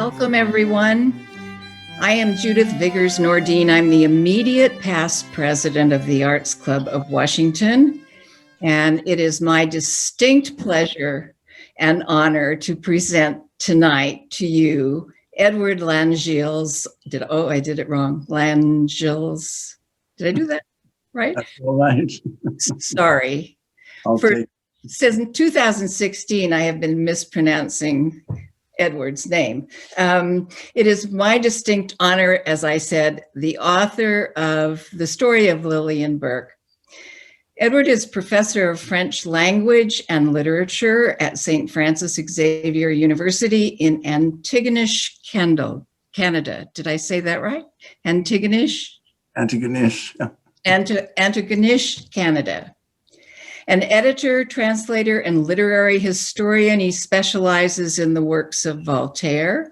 Welcome, everyone. I am Judith Viggers Nordine. I'm the immediate past president of the Arts Club of Washington, and it is my distinct pleasure and honor to present tonight to you Edward Langille's, I did it wrong, Langille's, did I do that right? That's all right. Sorry. Since 2016, I have been mispronouncing Edward's name. It is my distinct honor, as I said, the author of The Story of Lillian Burke. Edward is professor of French language and literature at St. Francis Xavier University in Antigonish, Canada. Did I say that right? Antigonish? Antigonish. Antigonish, Canada. An editor, translator, and literary historian, he specializes in the works of Voltaire.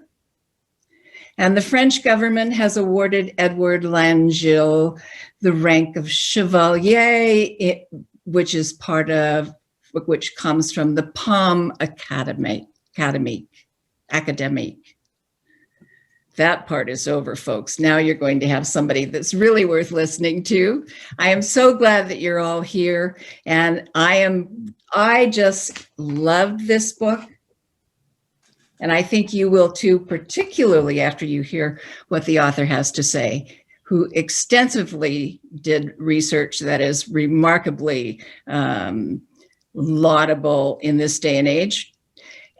And the French government has awarded Edward Langille the rank of Chevalier, which comes from the Palm Academic. That part is over, folks. Now you're going to have somebody that's really worth listening to. I am so glad that you're all here. And I just loved this book. And I think you will too, particularly after you hear what the author has to say, who extensively did research that is remarkably laudable in this day and age.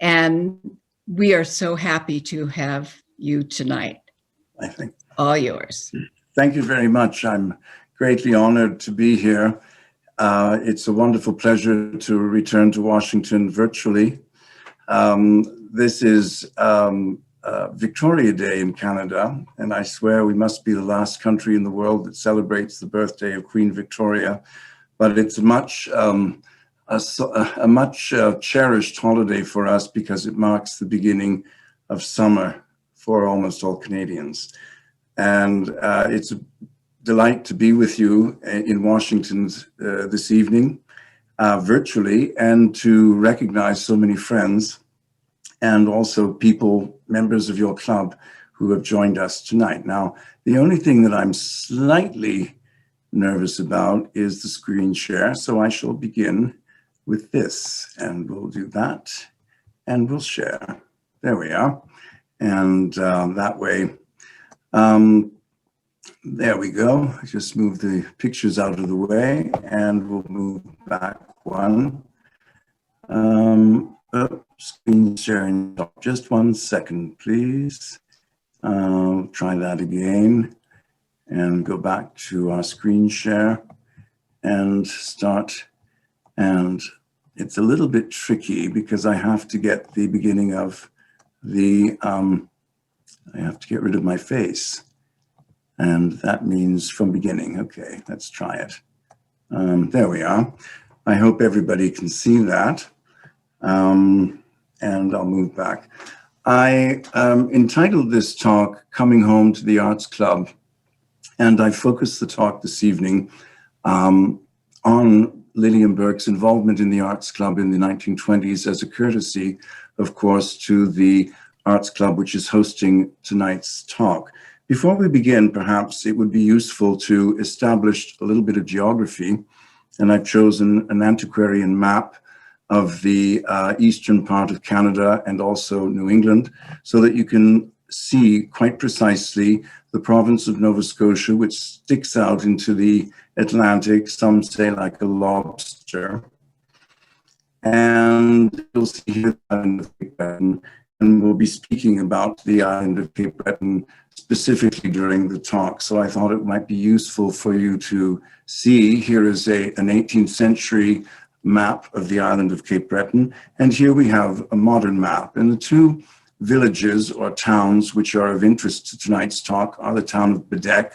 And we are so happy to have you tonight. I think all yours. Thank you very much. I'm greatly honored to be here. It's a wonderful pleasure to return to Washington virtually. This is Victoria Day in Canada, and I swear we must be the last country in the world that celebrates the birthday of Queen Victoria, but it's a much cherished holiday for us because it marks the beginning of summer for almost all Canadians. And it's a delight to be with you in Washington this evening, virtually, and to recognize so many friends and also people, members of your club who have joined us tonight. Now, the only thing that I'm slightly nervous about is the screen share, so I shall begin with this, and we'll do that, and we'll share. There we are. And that way, there we go. I just move the pictures out of the way and we'll move back one. Screen sharing, just 1 second, please. Try that again and go back to our screen share and start. And it's a little bit tricky because I have to get the beginning of I have to get rid of my face, and that means from beginning. Okay, let's try it. There we are. I hope everybody can see that, and I'll move back. I entitled this talk, Coming Home to the Arts Club, and I focused the talk this evening on Lillian Burke's involvement in the Arts Club in the 1920s as a courtesy, of course, to the Arts Club, which is hosting tonight's talk. Before we begin, perhaps it would be useful to establish a little bit of geography, and I've chosen an antiquarian map of the eastern part of Canada and also New England, so that you can see quite precisely the province of Nova Scotia, which sticks out into the Atlantic, some say like a lobster. And you'll see here the island of Cape Breton, and we'll be speaking about the island of Cape Breton specifically during the talk. So I thought it might be useful for you to see. Here is an 18th century map of the island of Cape Breton, and here we have a modern map. And the two villages or towns which are of interest to tonight's talk are the town of Bedeque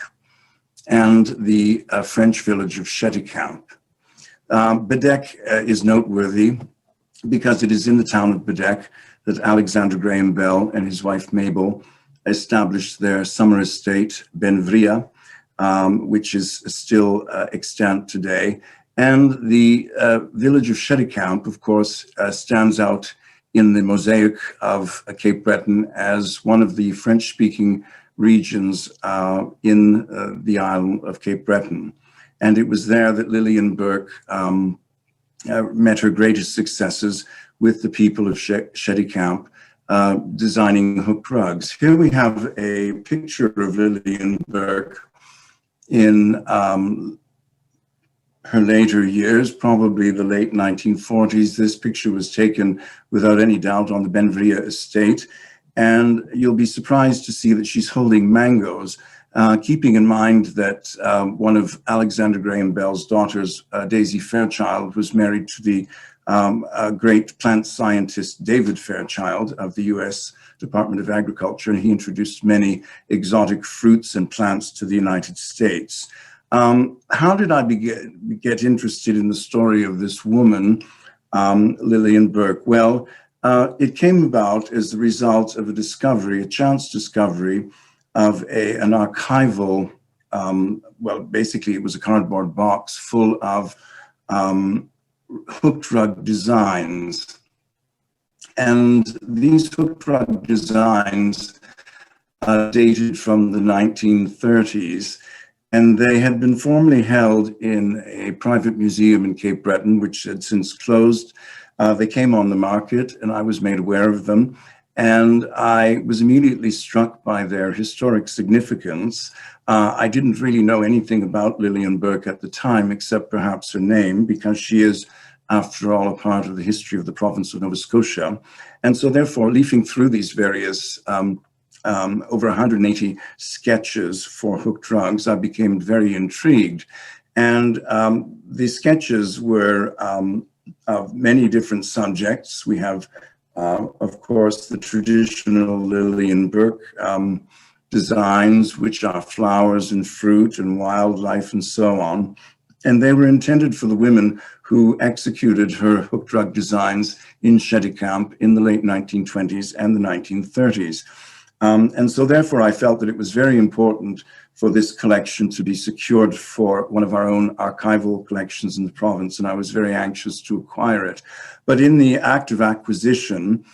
and the French village of Chéticamp. Bedeque is noteworthy because it is in the town of Bedeque that Alexander Graham Bell and his wife Mabel established their summer estate, Benvria, which is still extant today. And the village of Chéticamp, of course, stands out in the mosaic of Cape Breton as one of the French-speaking regions in the island of Cape Breton. And it was there that Lillian Burke met her greatest successes with the people of Chéticamp, designing hooked rugs. Here we have a picture of Lillian Burke in her later years, probably the late 1940s. This picture was taken without any doubt on the Benveria estate. And you'll be surprised to see that she's holding mangoes, keeping in mind that one of Alexander Graham Bell's daughters, Daisy Fairchild, was married to the great plant scientist David Fairchild of the US Department of Agriculture, and he introduced many exotic fruits and plants to the United States. How did I get interested in the story of this woman, Lillian Burke? Well, it came about as the result of a discovery, a chance discovery of an archival, well, basically it was a cardboard box full of hooked rug designs. And these hooked rug designs dated from the 1930s. And they had been formerly held in a private museum in Cape Breton, which had since closed. They came on the market, and I was made aware of them. And I was immediately struck by their historic significance. I didn't really know anything about Lillian Burke at the time, except perhaps her name, because she is, after all, a part of the history of the province of Nova Scotia. And so therefore, leafing through these various over 180 sketches for hooked rugs, I became very intrigued. And the sketches were of many different subjects. We have, of course, the traditional Lillian Burke designs, which are flowers and fruit and wildlife and so on. And they were intended for the women who executed her hooked rug designs in Chéticamp in the late 1920s and the 1930s. And so therefore I felt that it was very important for this collection to be secured for one of our own archival collections in the province, and I was very anxious to acquire it. But in the act of acquisition,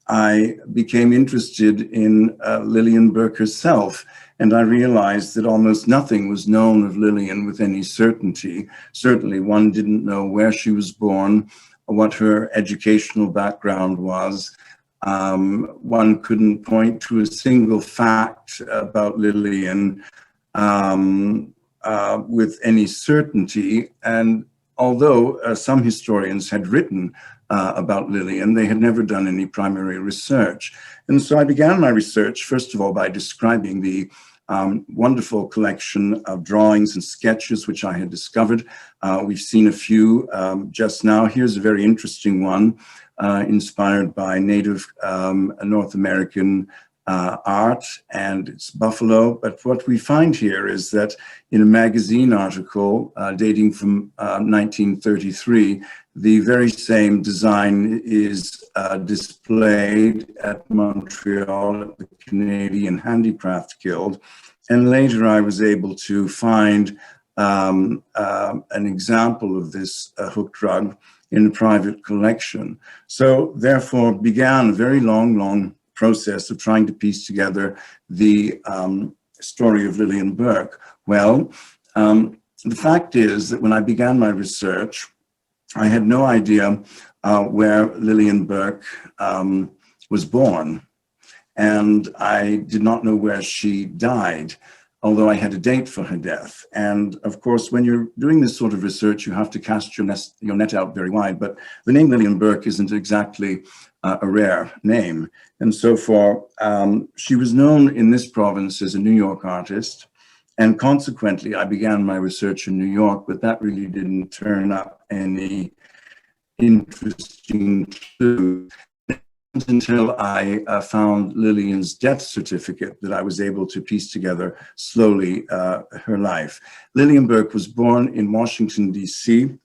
I became interested in Lillian Burke herself, and I realized that almost nothing was known of Lillian with any certainty. Certainly one didn't know where she was born, what her educational background was. One couldn't point to a single fact about Lillian with any certainty. And although some historians had written about Lillian, they had never done any primary research. And so I began my research, first of all, by describing the wonderful collection of drawings and sketches which I had discovered. We've seen a few just now. Here's a very interesting one. Inspired by native North American art, and it's buffalo. But what we find here is that in a magazine article dating from 1933, the very same design is displayed at Montreal at the Canadian Handicraft Guild. And later I was able to find an example of this hooked rug in a private collection. So therefore began a very long process of trying to piece together the story of Lillian Burke. Well, the fact is that when I began my research, I had no idea where Lillian Burke was born, and I did not know where she died, although I had a date for her death. And of course, when you're doing this sort of research, you have to cast your net out very wide, but the name Lillian Burke isn't exactly a rare name. And so she was known in this province as a New York artist, and consequently, I began my research in New York, but that really didn't turn up any interesting clues until I found Lillian's death certificate that I was able to piece together slowly her life. Lillian Burke was born in Washington, D.C.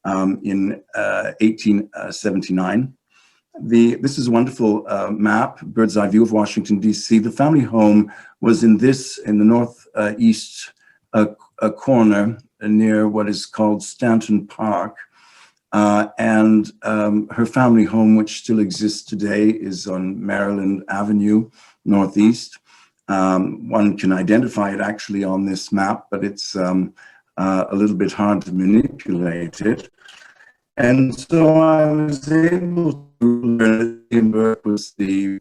In 1879. This is a wonderful map, bird's eye view of Washington, D.C. The family home was in the northeast corner near what is called Stanton Park. Her family home, which still exists today, is on Maryland Avenue, Northeast. One can identify it actually on this map, but it's a little bit hard to manipulate it. And so I was able to learn that Lillian Burke was the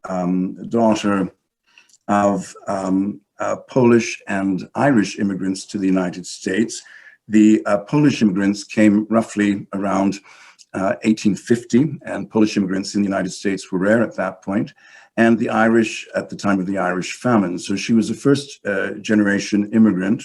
daughter of Polish and Irish immigrants to the United States. The Polish immigrants came roughly around 1850, and Polish immigrants in the United States were rare at that point, and the Irish at the time of the Irish famine. So she was a first generation immigrant.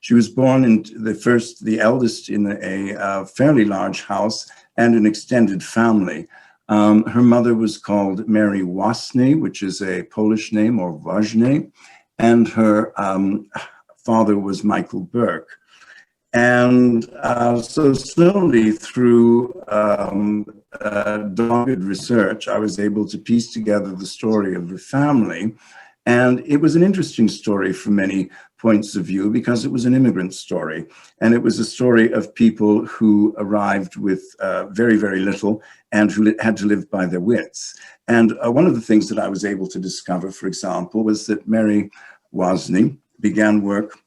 She was born in the eldest in a fairly large house and an extended family. Her mother was called Mary Wasny, which is a Polish name, or Wajny, and her father was Michael Burke. And so slowly through dogged research, I was able to piece together the story of the family. And it was an interesting story from many points of view because it was an immigrant story. And it was a story of people who arrived with very, very little and who had to live by their wits. And one of the things that I was able to discover, for example, was that Mary Wasny began work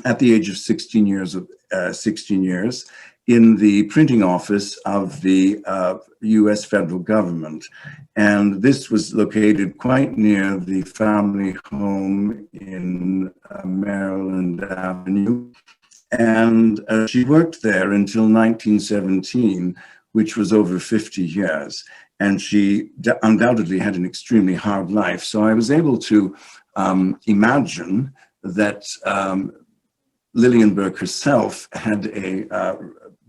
at the age of 16 years in the printing office of the US federal government. And this was located quite near the family home in Maryland Avenue. And she worked there until 1917, which was over 50 years. And she undoubtedly had an extremely hard life. So I was able to imagine that Lillian Burke herself had a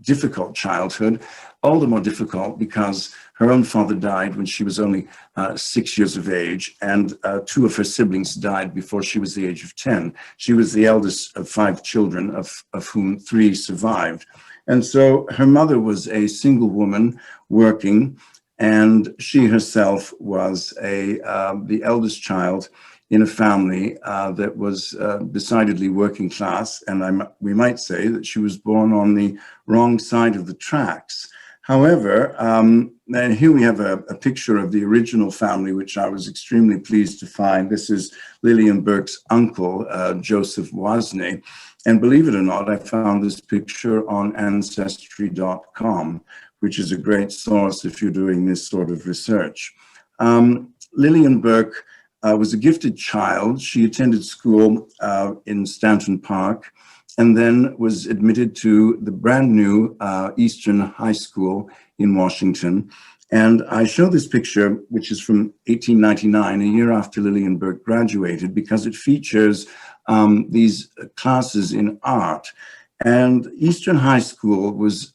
difficult childhood, all the more difficult because her own father died when she was only 6 years of age, and two of her siblings died before she was the age of 10. She was the eldest of 5 children, of whom 3 survived. And so her mother was a single woman working, and she herself was the eldest child in a family that was decidedly working class, and we might say that she was born on the wrong side of the tracks. However, and here we have a picture of the original family, which I was extremely pleased to find. This is Lillian Burke's uncle, Joseph Wasny. And believe it or not, I found this picture on Ancestry.com, which is a great source if you're doing this sort of research. Lillian Burke was a gifted child. She attended school in Stanton Park and then was admitted to the brand new Eastern High School in Washington. And I show this picture, which is from 1899, a year after Lillian Burke graduated, because it features these classes in art. And Eastern High School was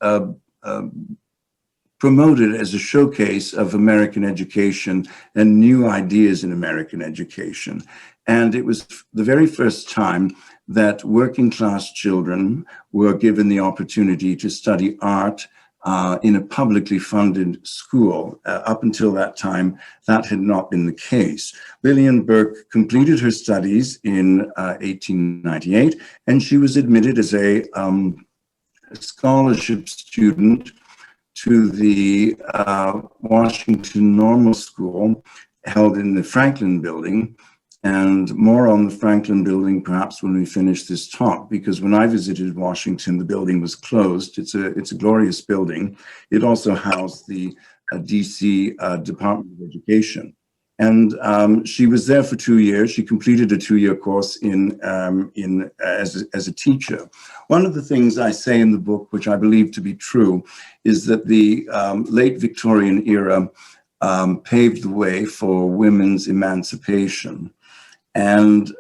promoted as a showcase of American education and new ideas in American education. And it was the very first time that working class children were given the opportunity to study art in a publicly funded school. Up until that time, that had not been the case. Lillian Burke completed her studies in 1898, and she was admitted as a scholarship student to the Washington Normal School held in the Franklin Building, and more on the Franklin Building perhaps when we finish this talk, because when I visited Washington, the building was closed. It's a glorious building. It also housed the DC Department of Education. And she was there for 2 years. She completed a 2-year course as a teacher. One of the things I say in the book, which I believe to be true, is that the late Victorian era paved the way for women's emancipation. And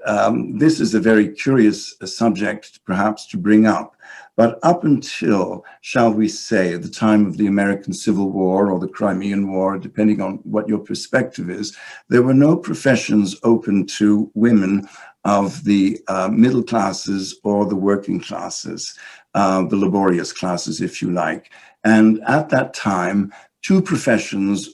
this is a very curious subject, perhaps, to bring up. But up until, shall we say, the time of the American Civil War or the Crimean War, depending on what your perspective is, there were no professions open to women of the middle classes or the working classes, the laborious classes, if you like. And at that time, 2 professions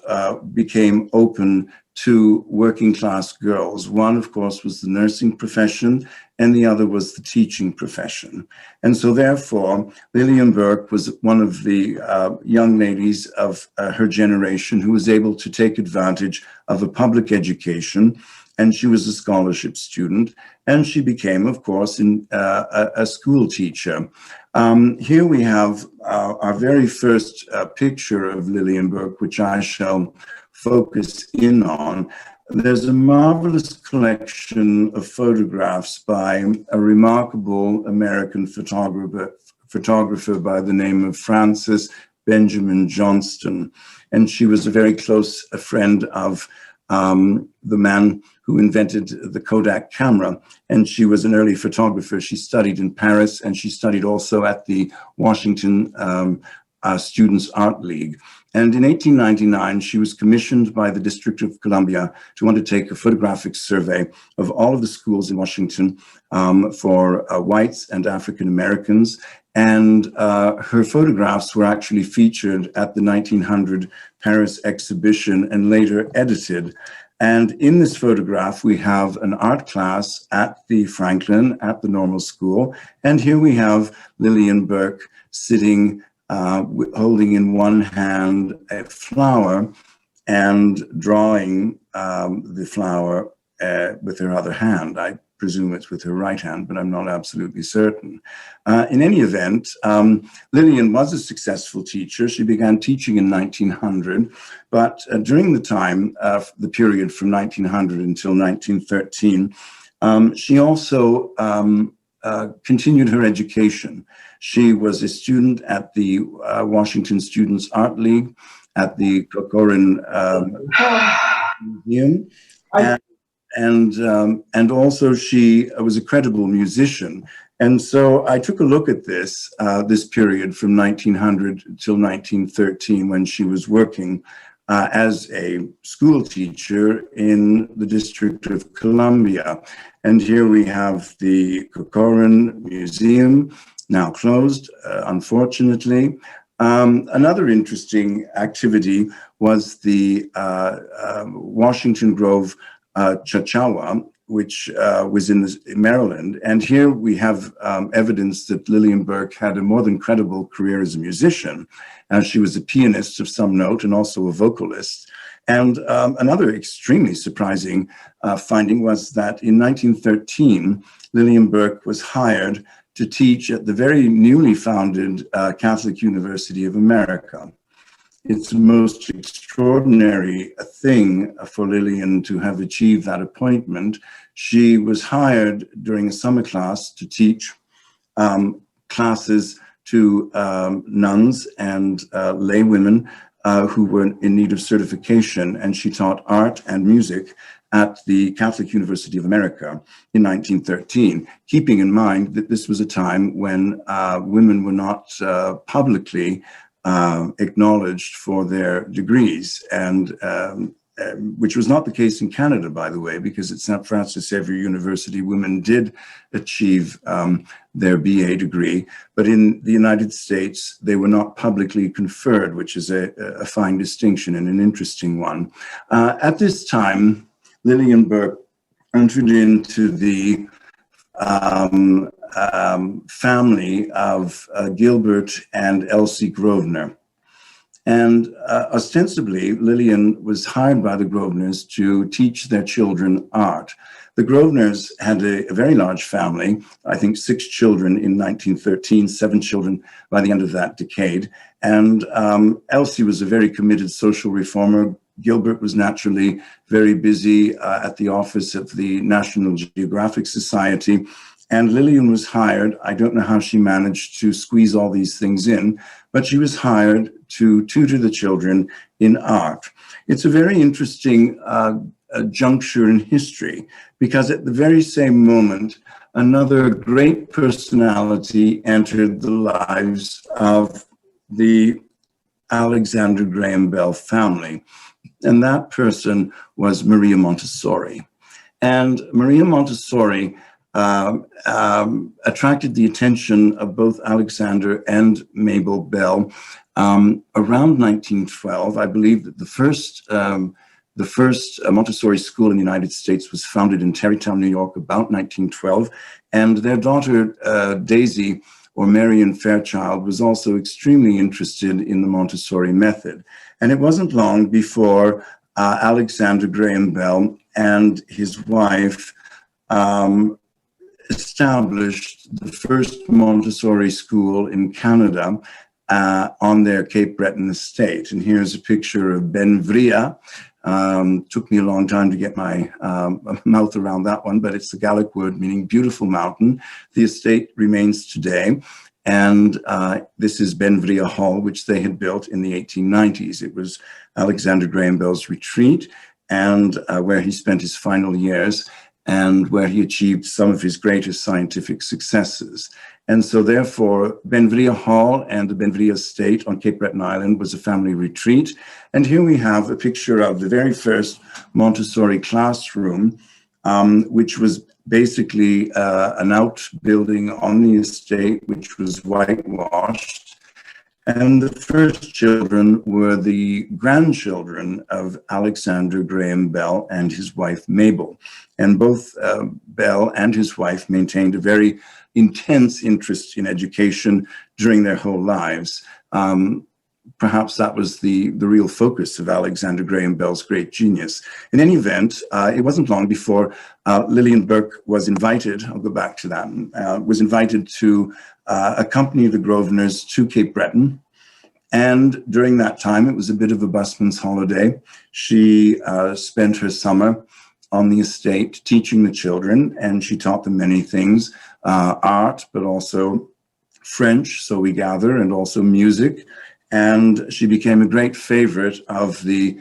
became open two working class girls. One, of course, was the nursing profession, and the other was the teaching profession. And so therefore, Lillian Burke was one of the young ladies of her generation who was able to take advantage of a public education, and she was a scholarship student, and she became, of course, a school teacher. Here we have our very first picture of Lillian Burke, which I shall focus in on. There's a marvelous collection of photographs by a remarkable American photographer by the name of Frances Benjamin Johnston. And she was a very close friend of the man who invented the Kodak camera. And she was an early photographer. She studied in Paris, and she studied also at the Washington Students' Art League. And in 1899, she was commissioned by the District of Columbia to undertake a photographic survey of all of the schools in Washington for whites and African Americans. And her photographs were actually featured at the 1900 Paris exhibition and later edited. And in this photograph, we have an art class at the Franklin, at the normal school. And here we have Lillian Burke sitting holding in one hand a flower and drawing the flower with her other hand. I presume it's with her right hand, but I'm not absolutely certain. In any event, Lillian was a successful teacher. She began teaching in 1900, but during the time, the period from 1900 until 1913, she also continued her education. She was a student at the Washington Students' Art League, at the Corcoran Museum, and also she was a credible musician. And so I took a look at this period from 1900 till 1913, when she was working as a school teacher in the District of Columbia. And here we have the Corcoran Museum, now closed, unfortunately. Another interesting activity was the Washington Grove Chachawa, which was in Maryland. And here we have evidence that Lillian Burke had a more than credible career as a musician. She was a pianist of some note and also a vocalist. And another extremely surprising finding was that in 1913, Lillian Burke was hired to teach at the very newly founded Catholic University of America. It's the most extraordinary thing for Lillian to have achieved that appointment. She was hired during a summer class to teach classes to nuns and lay women who were in need of certification, and she taught art and music at the Catholic University of America in 1913, keeping in mind that this was a time when women were not publicly acknowledged for their degrees, and which was not the case in Canada, by the way, because at St. Francis Xavier University, women did achieve their BA degree, but in the United States, they were not publicly conferred, which is a fine distinction and an interesting one. At this time, Lillian Burke entered into the family of Gilbert and Elsie Grosvenor. And ostensibly, Lillian was hired by the Grosvenors to teach their children art. The Grosvenors had a very large family, I think 6 children in 1913, 7 children by the end of that decade. And Elsie was a very committed social reformer. Gilbert was naturally very busy at the office of the National Geographic Society. And Lillian was hired, I don't know how she managed to squeeze all these things in, but she was hired to tutor the children in art. It's a very interesting juncture in history, because at the very same moment, another great personality entered the lives of the Alexander Graham Bell family. And that person was Maria Montessori. And Maria Montessori attracted the attention of both Alexander and Mabel Bell around 1912. I believe that the first The first Montessori school in the United States was founded in Tarrytown, New York, about 1912. And their daughter, Daisy, or Marian Fairchild, was also extremely interested in the Montessori method. And it wasn't long before Alexander Graham Bell and his wife established the first Montessori school in Canada on their Cape Breton estate. And here's a picture of Benvria. Took me a long time to get my mouth around that one, but it's the Gaelic word meaning beautiful mountain. The estate remains today. And this is Benvria Hall, which they had built in the 1890s. It was Alexander Graham Bell's retreat, and where he spent his final years, and where he achieved some of his greatest scientific successes. And so therefore, Benvria Hall and the Benvria Estate on Cape Breton Island was a family retreat. And here we have a picture of the very first Montessori classroom, which was basically an outbuilding on the estate, which was whitewashed. And the first children were the grandchildren of Alexander Graham Bell and his wife, Mabel. And both Bell and his wife maintained a very intense interest in education during their whole lives. Perhaps that was the real focus of Alexander Graham Bell's great genius. In any event, it wasn't long before Lillian Burke was invited, I'll go back to that, was invited to accompany the Grosvenors to Cape Breton. And during that time, it was a bit of a busman's holiday. She spent her summer on the estate teaching the children, and she taught them many things, art, but also French, so we gather, and also music. And she became a great favorite of the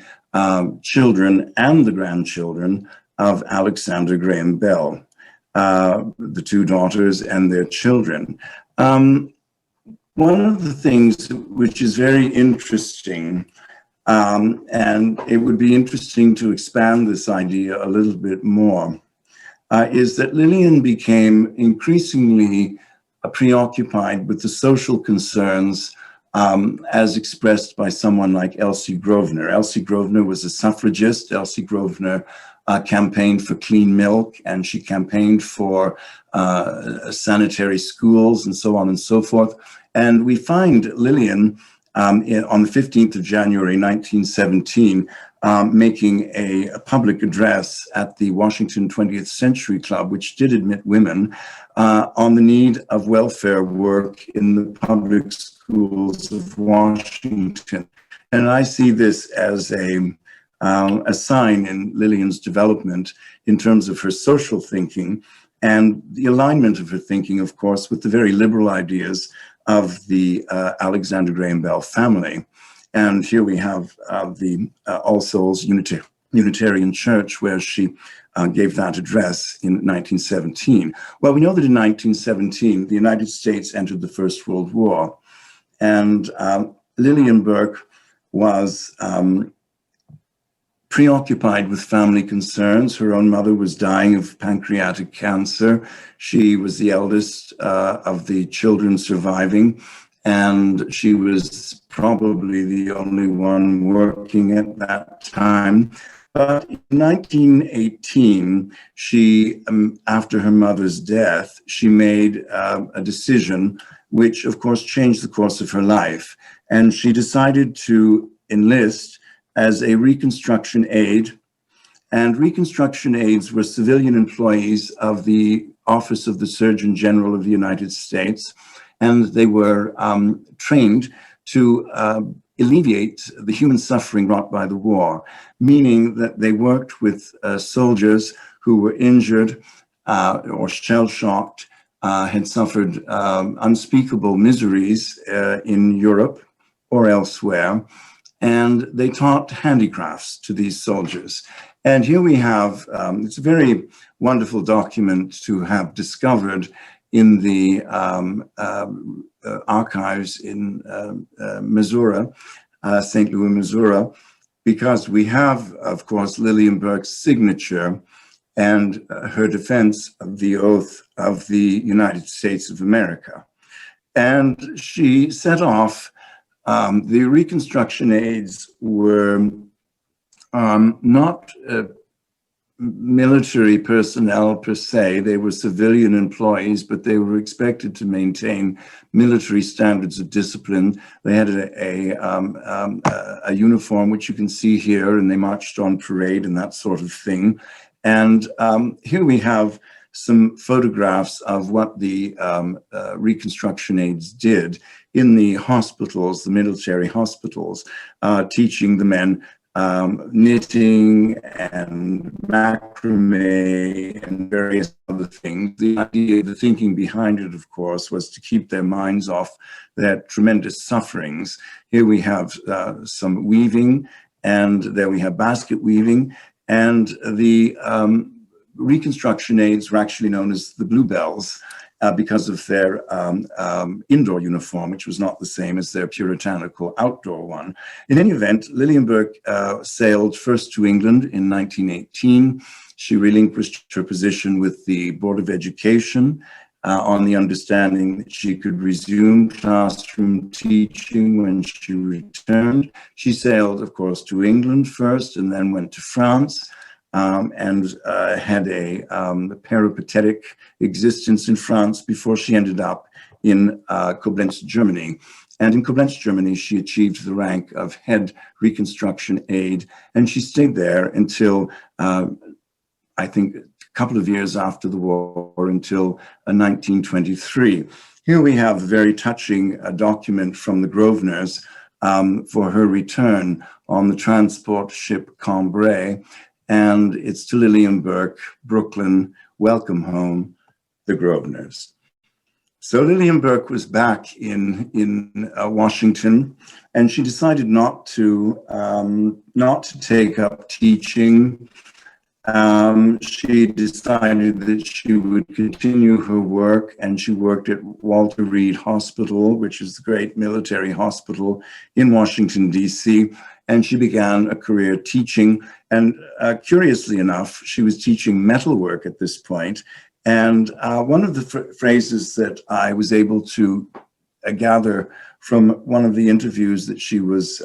children and the grandchildren of Alexander Graham Bell, the two daughters and their children. One of the things which is very interesting, and it would be interesting to expand this idea a little bit more, is that Lillian became increasingly preoccupied with the social concerns as expressed by someone like Elsie Grosvenor. Elsie Grosvenor was a suffragist. Elsie Grosvenor campaigned for clean milk, and she campaigned for sanitary schools and so on and so forth. And we find Lillian on the 15th of January, 1917, making a public address at the Washington 20th Century Club, which did admit women, on the need of welfare work in the public schools of Washington. And I see this as a sign in Lillian's development in terms of her social thinking and the alignment of her thinking, of course, with the very liberal ideas of the Alexander Graham Bell family. And here we have the All Souls Unitarian Church, where she gave that address in 1917. Well, we know that in 1917, the United States entered the First World War, and Lillian Burke was preoccupied with family concerns. Her own mother was dying of pancreatic cancer. She was the eldest of the children surviving, and she was probably the only one working at that time. But in 1918, she, after her mother's death, she made a decision which, of course, changed the course of her life. And she decided to enlist as a reconstruction aide. And reconstruction aides were civilian employees of the Office of the Surgeon General of the United States. And they were trained to alleviate the human suffering wrought by the war, meaning that they worked with soldiers who were injured or shell-shocked, had suffered unspeakable miseries in Europe or elsewhere, and they taught handicrafts to these soldiers. And here we have, it's a very wonderful document to have discovered in the archives in Missouri, St. Louis, Missouri, because we have, of course, Lillian Burke's signature and her defense of the oath of the United States of America. And she set off, the reconstruction aides were not military personnel per se. They were civilian employees, but they were expected to maintain military standards of discipline. They had a uniform, which you can see here, and they marched on parade and that sort of thing. And here we have some photographs of what the reconstruction aides did in the hospitals, the military hospitals, teaching the men knitting and macrame and various other things. The idea, the thinking behind it, of course, was to keep their minds off their tremendous sufferings. Here we have some weaving, and there we have basket weaving, and the reconstruction aides were actually known as the Bluebells because of their indoor uniform, which was not the same as their puritanical outdoor one. In any event, Lillian Burke sailed first to England in 1918. She relinquished her position with the Board of Education on the understanding that she could resume classroom teaching when she returned. She sailed, of course, to England first and then went to France. And had a peripatetic existence in France before she ended up in Koblenz, Germany. And in Koblenz, Germany, she achieved the rank of head reconstruction aide, and she stayed there until, I think, a couple of years after the war, until 1923. Here we have a very touching document from the Grosvenors for her return on the transport ship Cambrai. And it's to Lillian Burke, Brooklyn, welcome home, the Grosvenors. So Lillian Burke was back in Washington, and she decided not to take up teaching. She decided that she would continue her work, and she worked at Walter Reed Hospital, which is the great military hospital in Washington, D.C., and she began a career teaching. And curiously enough, she was teaching metalwork at this point. And one of the phrases that I was able to gather from one of the interviews that she was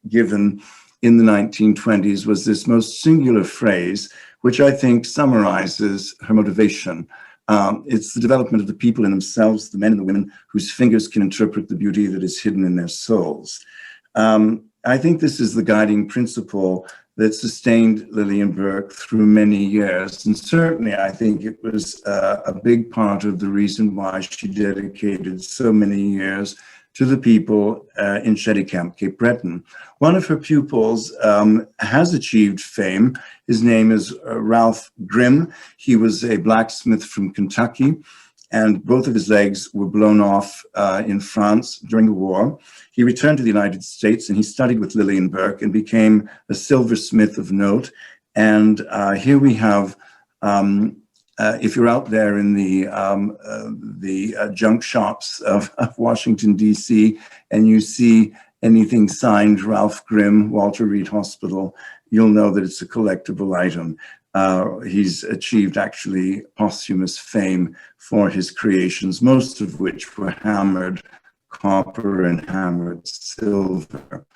given in the 1920s was this most singular phrase, which I think summarizes her motivation. It's the development of the people in themselves, the men and the women whose fingers can interpret the beauty that is hidden in their souls. I think this is the guiding principle that sustained Lillian Burke through many years. And certainly I think it was a big part of the reason why she dedicated so many years to the people in Chéticamp, Cape Breton. One of her pupils has achieved fame. His name is Ralph Grimm. He was a blacksmith from Kentucky, and both of his legs were blown off in France during the war. He returned to the United States, and he studied with Lillian Burke and became a silversmith of note. And here we have, if you're out there in the junk shops of Washington, D.C., and you see anything signed Ralph Grimm, Walter Reed Hospital, you'll know that it's a collectible item. He's achieved actually posthumous fame for his creations, most of which were hammered copper and hammered silver.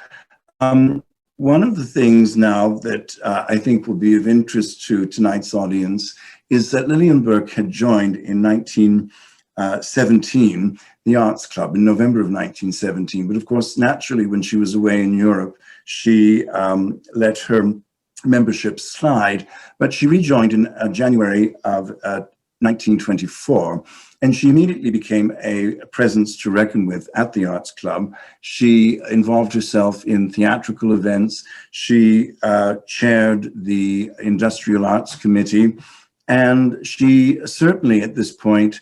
One of the things now that I think will be of interest to tonight's audience is that Lillian Burke had joined in 1917 the Arts Club in November of 1917. But of course, naturally, when she was away in Europe, she let her membership slide, but she rejoined in January of 1924, and she immediately became a presence to reckon with at the Arts Club. She involved herself in theatrical events. She chaired the Industrial Arts Committee, and she certainly at this point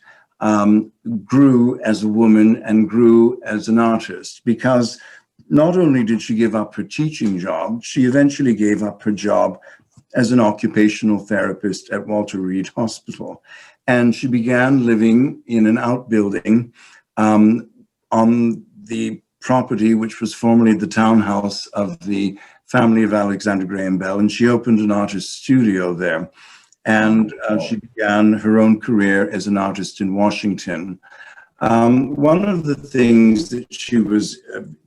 grew as a woman and grew as an artist, because not only did she give up her teaching job, she eventually gave up her job as an occupational therapist at Walter Reed Hospital. And she began living in an outbuilding on the property, which was formerly the townhouse of the family of Alexander Graham Bell. And she opened an artist studio there. And she began her own career as an artist in Washington. One of the things that she was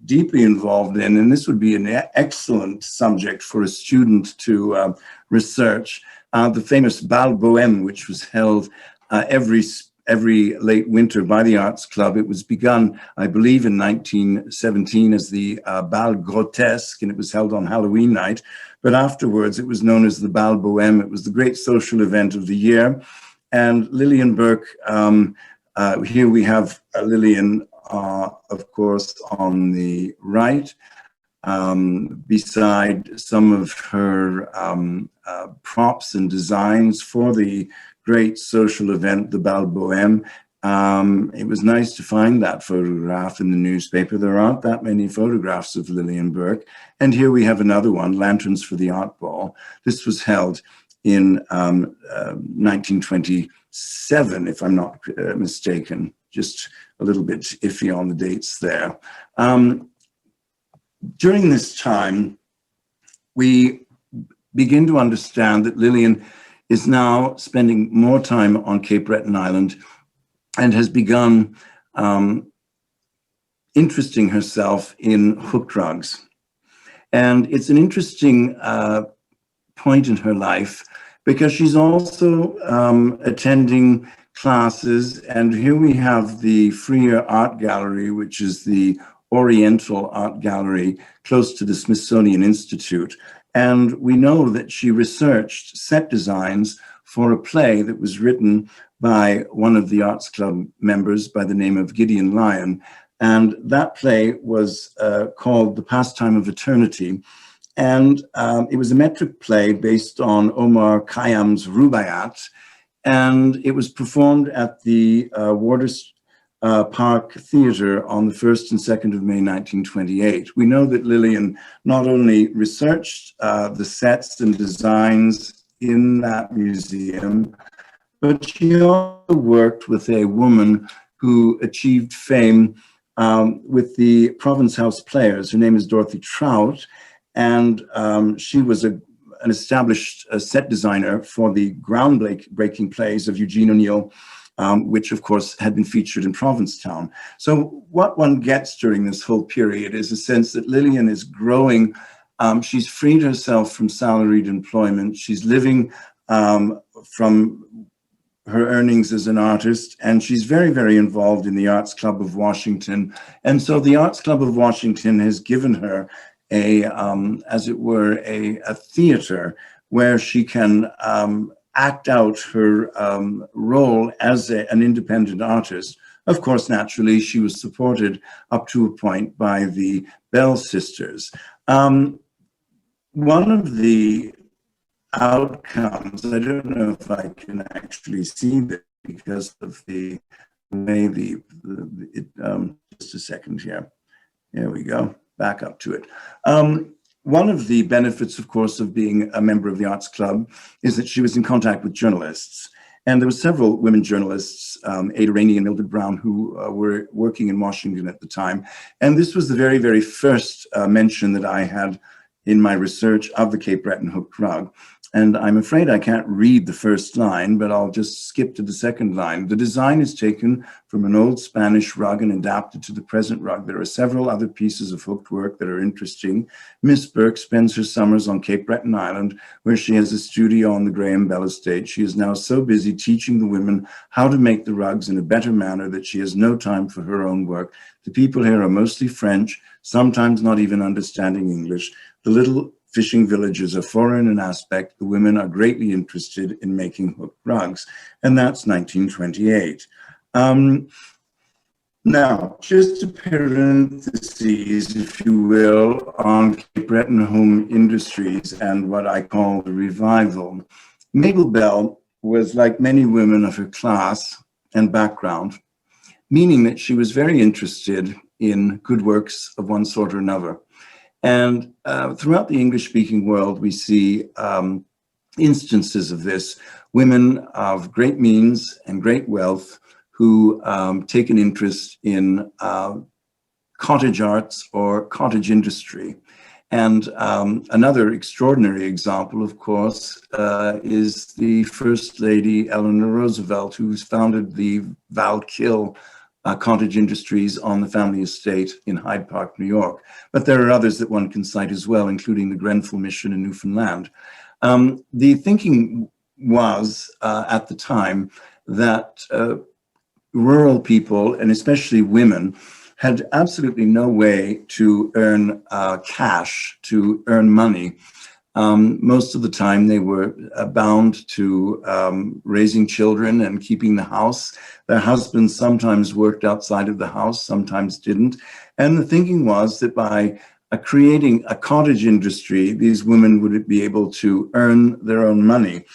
deeply involved in, and this would be an excellent subject for a student to research, the famous Bal Bohème, which was held every late winter by the Arts Club. It was begun, I believe, in 1917 as the Bal Grotesque, and it was held on Halloween night. But afterwards, it was known as the Bal Bohème. It was the great social event of the year. And Lillian Burke, here we have Lillian, of course, on the right, beside some of her props and designs for the great social event, the Bal Bohème. It was nice to find that photograph in the newspaper. There aren't that many photographs of Lillian Burke. And here we have another one, Lanterns for the Art Ball. This was held in 1927, if I'm not mistaken, just a little bit iffy on the dates there. During this time, we begin to understand that Lillian is now spending more time on Cape Breton Island and has begun interesting herself in hooked rugs. And it's an interesting point in her life because she's also attending classes. And here we have the Freer Art Gallery, which is the Oriental Art Gallery close to the Smithsonian Institute. And we know that she researched set designs for a play that was written by one of the Arts Club members by the name of Gideon Lyon. And that play was called The Pastime of Eternity. And it was a metric play based on Omar Khayyam's Rubaiyat. And it was performed at the Warders Park Theatre on the 1st and 2nd of May, 1928. We know that Lillian not only researched the sets and designs in that museum, but she also worked with a woman who achieved fame with the Province House Players. Her name is Dorothy Trout, and she was an established set designer for the groundbreaking plays of Eugene O'Neill, which of course had been featured in Provincetown. So what one gets during this whole period is a sense that Lillian is growing. She's freed herself from salaried employment. She's living from her earnings as an artist, and she's very, very involved in the Arts Club of Washington. And so the Arts Club of Washington has given her as it were, a theater where she can act out her role as an independent artist. Of course, naturally, she was supported up to a point by the Bell sisters. One of the outcomes, I don't know if I can actually see this because of the way just a second here. There we go, back up to it. One of the benefits, of course, of being a member of the Arts Club is that she was in contact with journalists. And there were several women journalists, Ada Rainey and Mildred Brown, who were working in Washington at the time. And this was the very, very first mention that I had in my research of the Cape Breton hooked rug. And I'm afraid I can't read the first line, but I'll just skip to the second line. The design is taken from an old Spanish rug and adapted to the present rug. There are several other pieces of hooked work that are interesting. Miss Burke spends her summers on Cape Breton Island, where she has a studio on the Graham Bell estate. She is now so busy teaching the women how to make the rugs in a better manner that she has no time for her own work. The people here are mostly French, sometimes not even understanding English. The little fishing villages are foreign in aspect. The women are greatly interested in making hooked rugs. And that's 1928. Now, just a parentheses, if you will, on Cape Breton home industries and what I call the revival. Mabel Bell was like many women of her class and background, meaning that she was very interested in good works of one sort or another. And throughout the English-speaking world, we see instances of this, women of great means and great wealth who take an interest in cottage arts or cottage industry. And another extraordinary example, of course, is the First Lady Eleanor Roosevelt, who's founded the Valkill cottage industries on the family estate in Hyde Park, New York. But there are others that one can cite as well, including the Grenfell Mission in Newfoundland. The thinking was at the time that rural people, and especially women, had absolutely no way to earn cash, to earn money. Most of the time they were bound to raising children and keeping the house. Their husbands sometimes worked outside of the house, sometimes didn't. And the thinking was that by creating a cottage industry, these women would be able to earn their own money.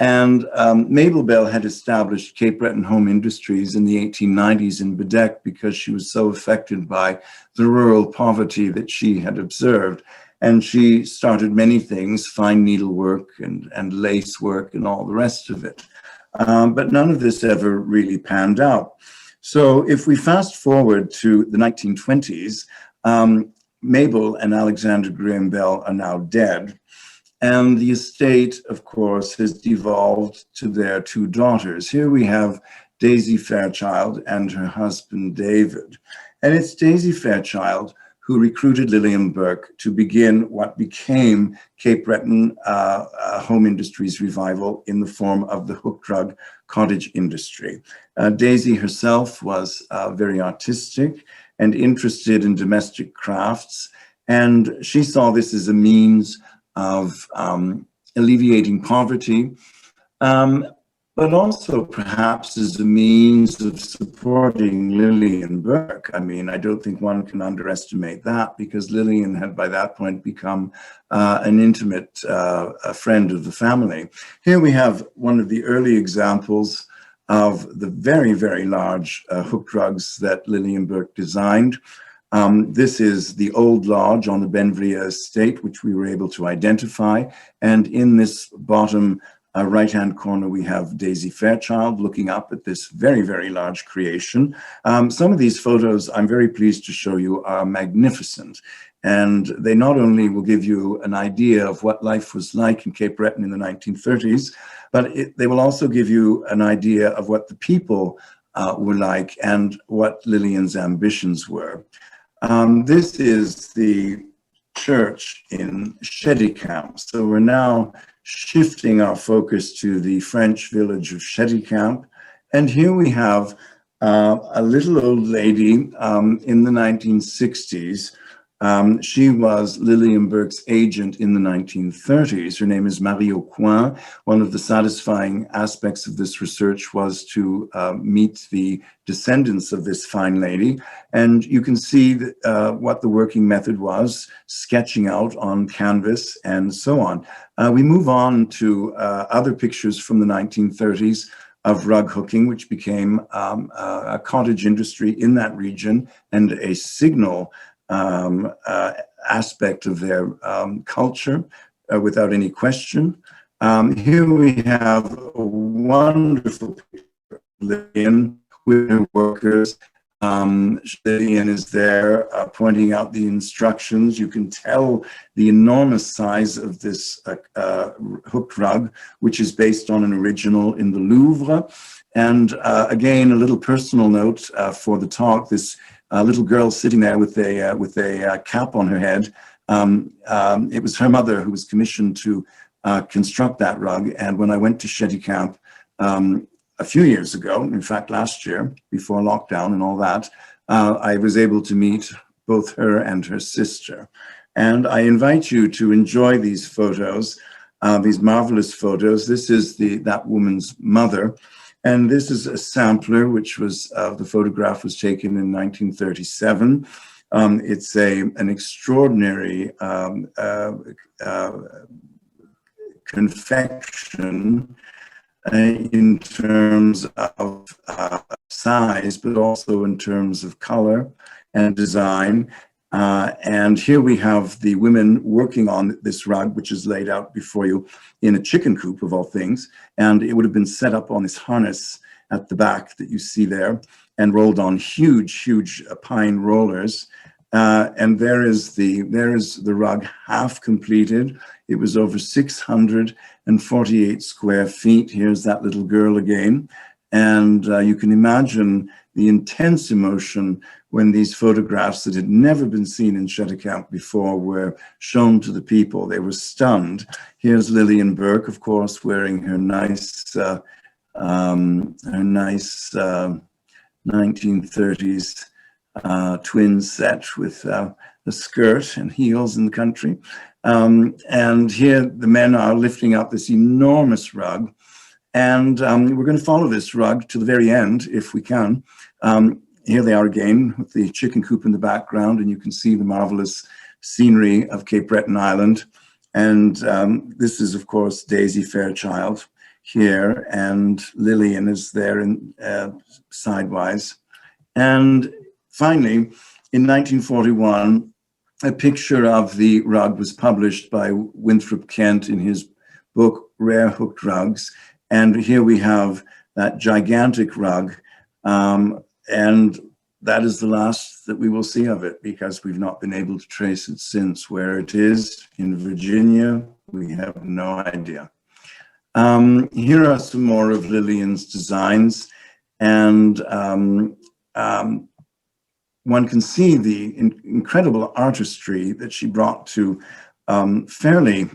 And Mabel Bell had established Cape Breton Home Industries in the 1890s in Bedeque because she was so affected by the rural poverty that she had observed. And she started many things, fine needlework and lace work and all the rest of it. But none of this ever really panned out. So if we fast forward to the 1920s, Mabel and Alexander Graham Bell are now dead. And the estate, of course, has devolved to their two daughters. Here we have Daisy Fairchild and her husband, David. And it's Daisy Fairchild who recruited Lillian Burke to begin what became Cape Breton Home Industries revival in the form of the hook rug cottage industry. Daisy herself was very artistic and interested in domestic crafts, and she saw this as a means of alleviating poverty, but also perhaps as a means of supporting Lillian Burke. I mean, I don't think one can underestimate that, because Lillian had by that point become an intimate friend of the family. Here we have one of the early examples of the very, very large hook rugs that Lillian Burke designed. This is the old lodge on the Benvria estate, which we were able to identify. And in this bottom right-hand corner, we have Daisy Fairchild looking up at this very, very large creation. Some of these photos, I'm very pleased to show you, are magnificent. And they not only will give you an idea of what life was like in Cape Breton in the 1930s, but they will also give you an idea of what the people were like and what Lillian's ambitions were. This is the church in Chéticamp. So we're now shifting our focus to the French village of Chéticamp. And here we have a little old lady in the 1960s. She was Lillian Burke's agent in the 1930s. Her name is Marie Aucoin. One of the satisfying aspects of this research was to meet the descendants of this fine lady. And you can see what the working method was, sketching out on canvas and so on. We move on to other pictures from the 1930s of rug hooking, which became a cottage industry in that region and a signal aspect of their culture, without any question. Here we have a wonderful picture of Lillian with her workers. Lillian is there pointing out the instructions. You can tell the enormous size of this hooked rug, which is based on an original in the Louvre. And again, a little personal note for the talk. This little girl sitting there with a cap on her head. It was her mother who was commissioned to construct that rug. And when I went to Chéticamp a few years ago, in fact last year, before lockdown and all that, I was able to meet both her and her sister. And I invite you to enjoy these photos, these marvelous photos. This is that woman's mother. And this is a sampler, which was, the photograph was taken in 1937. It's an extraordinary confection in terms of size, but also in terms of color and design. And here we have the women working on this rug, which is laid out before you in a chicken coop of all things. And it would have been set up on this harness at the back that you see there and rolled on huge, huge pine rollers. And there is the rug half completed. It was over 648 square feet. Here's that little girl again. And you can imagine the intense emotion when these photographs that had never been seen in Chéticamp before were shown to the people. They were stunned. Here's Lillian Burke, of course, wearing her nice 1930s twin set with a skirt and heels in the country. And here the men are lifting up this enormous rug. And we're going to follow this rug to the very end, if we can. Here they are again with the chicken coop in the background, and you can see the marvelous scenery of Cape Breton Island. And this is, of course, Daisy Fairchild here, and Lillian is there in sidewise. And finally, in 1941, a picture of the rug was published by Winthrop Kent in his book, Rare Hooked Rugs. And here we have that gigantic rug. And that is the last that we will see of it, because we've not been able to trace it since. Where it is in Virginia, we have no idea. Here are some more of Lillian's designs. And one can see the incredible artistry that she brought to fairly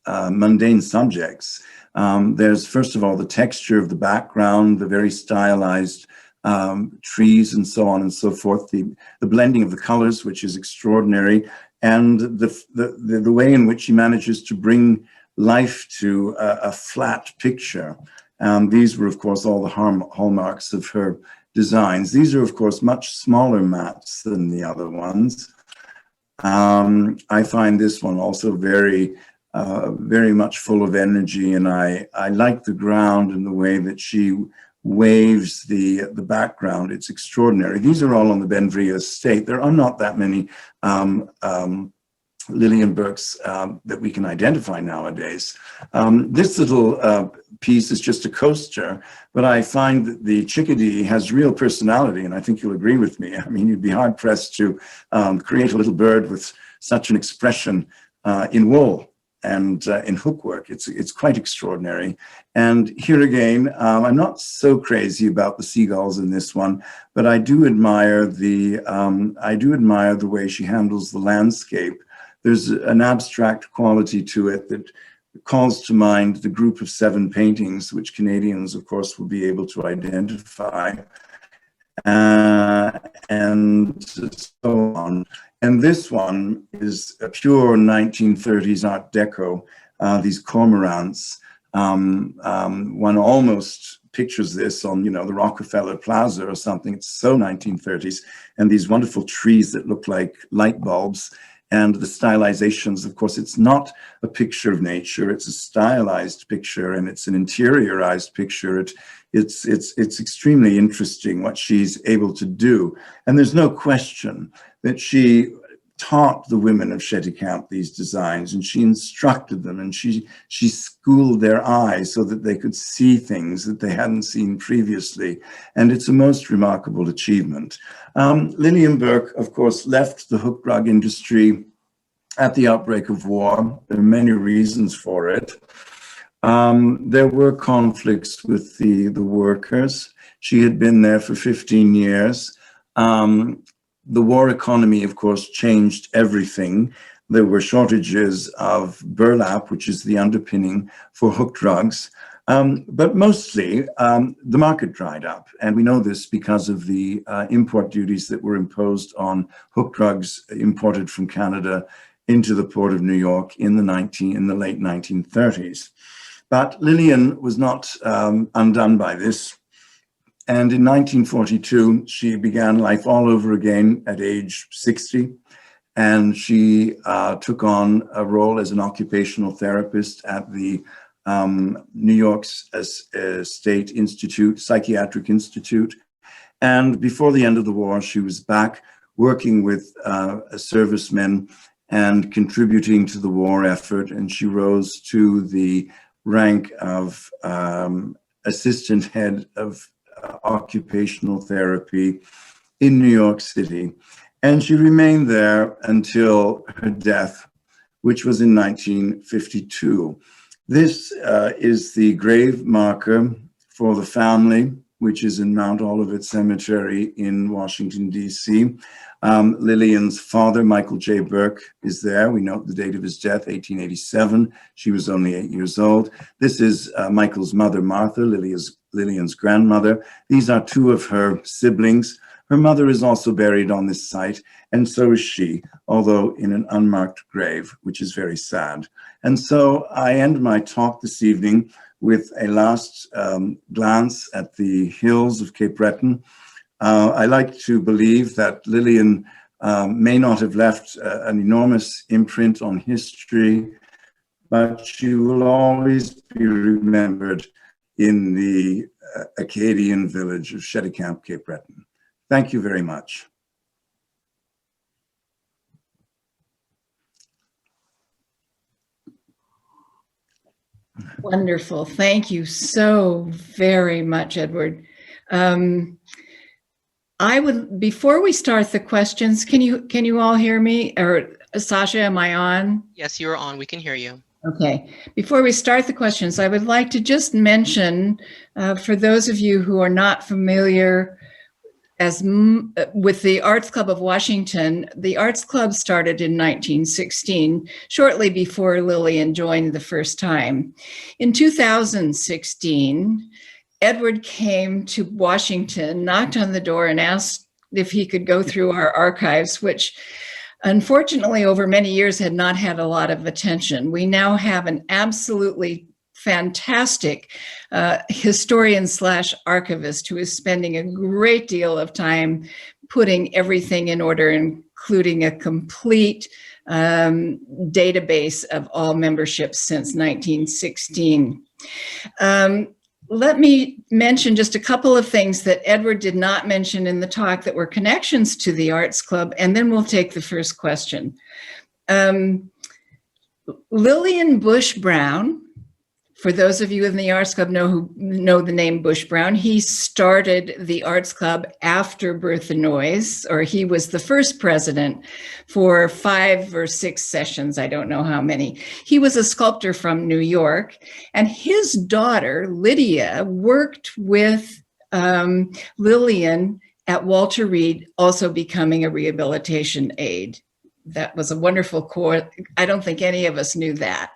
mundane subjects. There's, first of all, the texture of the background, the very stylized trees and so on and so forth, the blending of the colors, which is extraordinary, and the way in which she manages to bring life to a flat picture. These were, of course, all the hallmarks of her designs. These are, of course, much smaller mats than the other ones. I find this one also very much full of energy, and I like the ground and the way that she waves the background. It's extraordinary. These are all on the Benvria estate. There are not that many Lillian Burkes that we can identify nowadays. This little piece is just a coaster, but I find that the chickadee has real personality, and I think you'll agree with me. I mean, you'd be hard pressed to create a little bird with such an expression in wool and in hookwork. It's quite extraordinary. And here again, I'm not so crazy about the seagulls in this one, but I do admire the way she handles the landscape. There's an abstract quality to it that calls to mind the group of 7 paintings, which Canadians, of course, will be able to identify, and so on. And this one is a pure 1930s Art Deco, these cormorants. One almost pictures this on, the Rockefeller Plaza or something. It's so 1930s. And these wonderful trees that look like light bulbs. And the stylizations, of course, it's not a picture of nature. It's a stylized picture, and it's an interiorized picture. It's extremely interesting what she's able to do. And there's no question that she taught the women of Chéticamp these designs, and she instructed them, and she schooled their eyes so that they could see things that they hadn't seen previously. And it's a most remarkable achievement. Lillian Burke, of course, left the hook rug industry at the outbreak of war. There are many reasons for it. There were conflicts with the workers. She had been there for 15 years. The war economy, of course, changed everything. There were shortages of burlap, which is the underpinning for hooked rugs. But mostly, the market dried up. And we know this because of the import duties that were imposed on hooked rugs imported from Canada into the port of New York in the late 1930s. But Lillian was not undone by this. And in 1942, she began life all over again at age 60. And she took on a role as an occupational therapist at the New York State Institute, Psychiatric Institute. And before the end of the war, she was back working with servicemen and contributing to the war effort. And she rose to the rank of assistant head of occupational therapy in New York City. And she remained there until her death, which was in 1952. This is the grave marker for the family which is in Mount Olivet Cemetery in Washington, D.C. Lillian's father, Michael J. Burke, is there. We note the date of his death, 1887. She was only 8 years old. This is Michael's mother, Martha, Lillian's grandmother. These are two of her siblings. Her mother is also buried on this site, and so is she, although in an unmarked grave, which is very sad. And so I end my talk this evening with a last glance at the hills of Cape Breton. I like to believe that Lillian may not have left an enormous imprint on history, but she will always be remembered in the Acadian village of Chéticamp, Cape Breton. Thank you very much. Wonderful. Thank you so very much, Edward. Before we start the questions, can you all hear me? Or Sasha, am I on? Yes, you're on. We can hear you. Okay. Before we start the questions, I would like to just mention, for those of you who are not familiar with the Arts Club of Washington, the Arts Club started in 1916, shortly before Lillian joined the first time. In 2016, Edward came to Washington, knocked on the door, and asked if he could go through our archives, which unfortunately over many years had not had a lot of attention. We now have an absolutely fantastic historian/archivist who is spending a great deal of time putting everything in order, including a complete database of all memberships since 1916. Let me mention just a couple of things that Edward did not mention in the talk that were connections to the Arts Club, and then we'll take the first question. Lillian Bush Brown, for those of you in the Arts Club who know the name Bush Brown, he started the Arts Club after Bertha Noyes, or he was the first president for 5 or 6 sessions, I don't know how many. He was a sculptor from New York, and his daughter, Lydia, worked with Lillian at Walter Reed, also becoming a rehabilitation aide. That was a wonderful course. I don't think any of us knew that.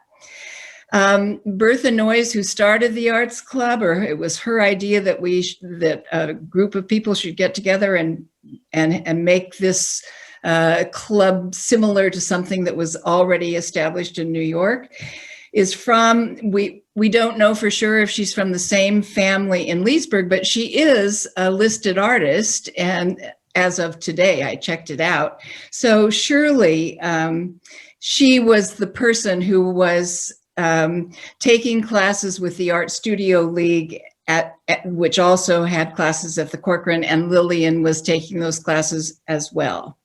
Bertha Noyes, who started the Arts Club, or it was her idea that a group of people should get together and make this club similar to something that was already established in New York, is from, we don't know for sure if she's from the same family in Leesburg, but she is a listed artist, and as of today, I checked it out. So surely she was the person who was taking classes with the Art Studio League, which also had classes at the Corcoran, and Lillian was taking those classes as well.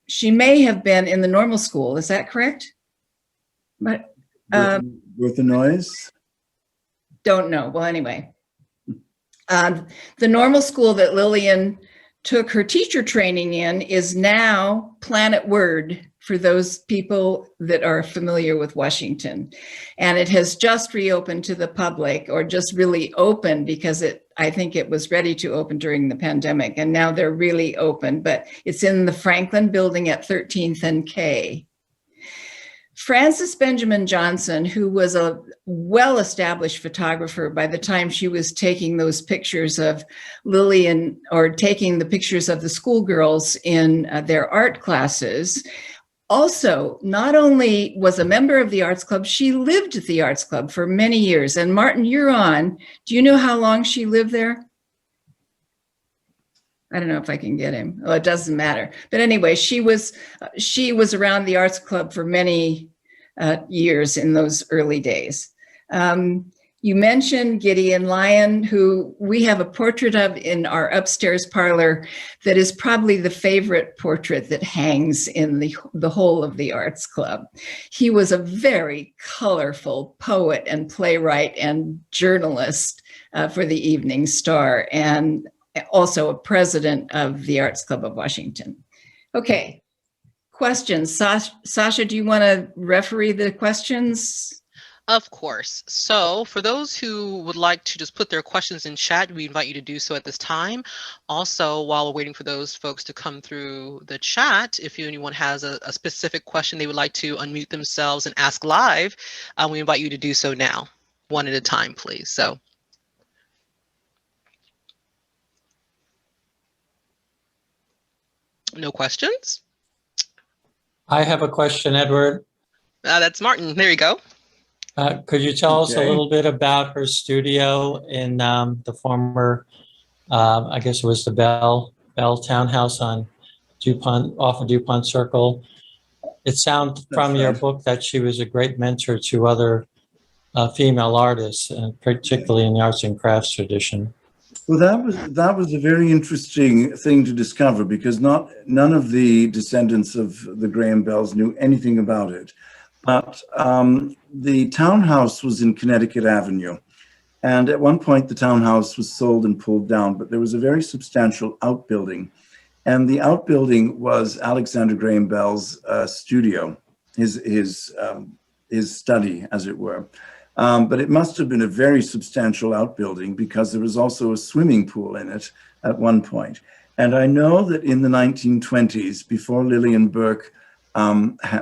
She may have been in the normal school. Is that correct? But Bertha Noyes? Don't know. Well, anyway, the normal school that Lillian took her teacher training in is now Planet Word, for those people that are familiar with Washington. And it has just reopened to the public, or just really opened, because I think it was ready to open during the pandemic, and now they're really open, but it's in the Franklin building at 13th and K. Frances Benjamin Johnson, who was a well-established photographer by the time she was taking those pictures of Lillian, or taking the pictures of the schoolgirls in their art classes, also not only was a member of the Arts Club, she lived at the Arts Club for many years. And Martin, you're on. Do you know how long she lived there? I don't know if I can get him. Oh, it doesn't matter. But anyway, she was around the Arts Club for many years in those early days. You mentioned Gideon Lyon, who we have a portrait of in our upstairs parlor that is probably the favorite portrait that hangs in the whole of the Arts Club. He was a very colorful poet and playwright and journalist for the Evening Star, and also a president of the Arts Club of Washington. Okay, questions. Sasha, do you want to referee the questions? Of course. So for those who would like to just put their questions in chat, we invite you to do so at this time. Also, while we're waiting for those folks to come through the chat, if anyone has a specific question they would like to unmute themselves and ask live, we invite you to do so now, one at a time, please. So. No questions? I have a question, Edward. That's Martin. There you go. Could you tell us a little bit about her studio in the former, I guess it was the Bell Townhouse on DuPont, off of DuPont Circle? It sounds from your book that she was a great mentor to other female artists, particularly in the arts and crafts tradition. Well, that was a very interesting thing to discover, because none of the descendants of the Graham Bells knew anything about it. But the townhouse was in Connecticut Avenue. And at one point, the townhouse was sold and pulled down, but there was a very substantial outbuilding. And the outbuilding was Alexander Graham Bell's studio, his study, as it were. But it must have been a very substantial outbuilding, because there was also a swimming pool in it at one point. And I know that in the 1920s, before Lillian Burke,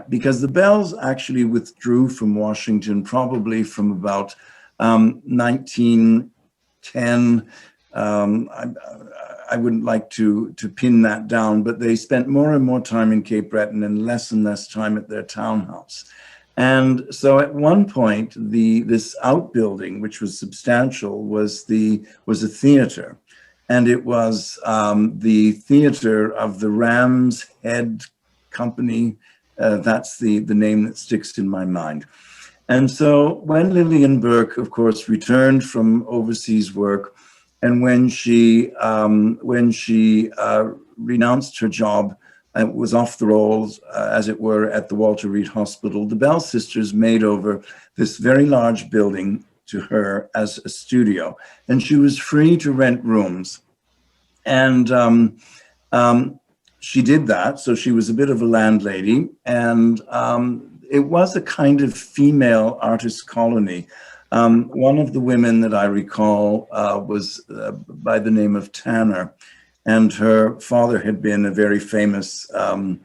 because the Bells actually withdrew from Washington probably from about 1910. I wouldn't like to pin that down, but they spent more and more time in Cape Breton and less time at their townhouse. And so at one point, this outbuilding, which was substantial, was a theater. And it was the theater of the Ram's Head Company. That's the name that sticks in my mind. And so when Lillian Burke, of course, returned from overseas work, and when she renounced her job and was off the rolls, as it were, at the Walter Reed Hospital, the Bell sisters made over this very large building to her as a studio, and she was free to rent rooms. And she did that, so she was a bit of a landlady, and it was a kind of female artist colony. One of the women that I recall was by the name of Tanner, and her father had been a very famous officer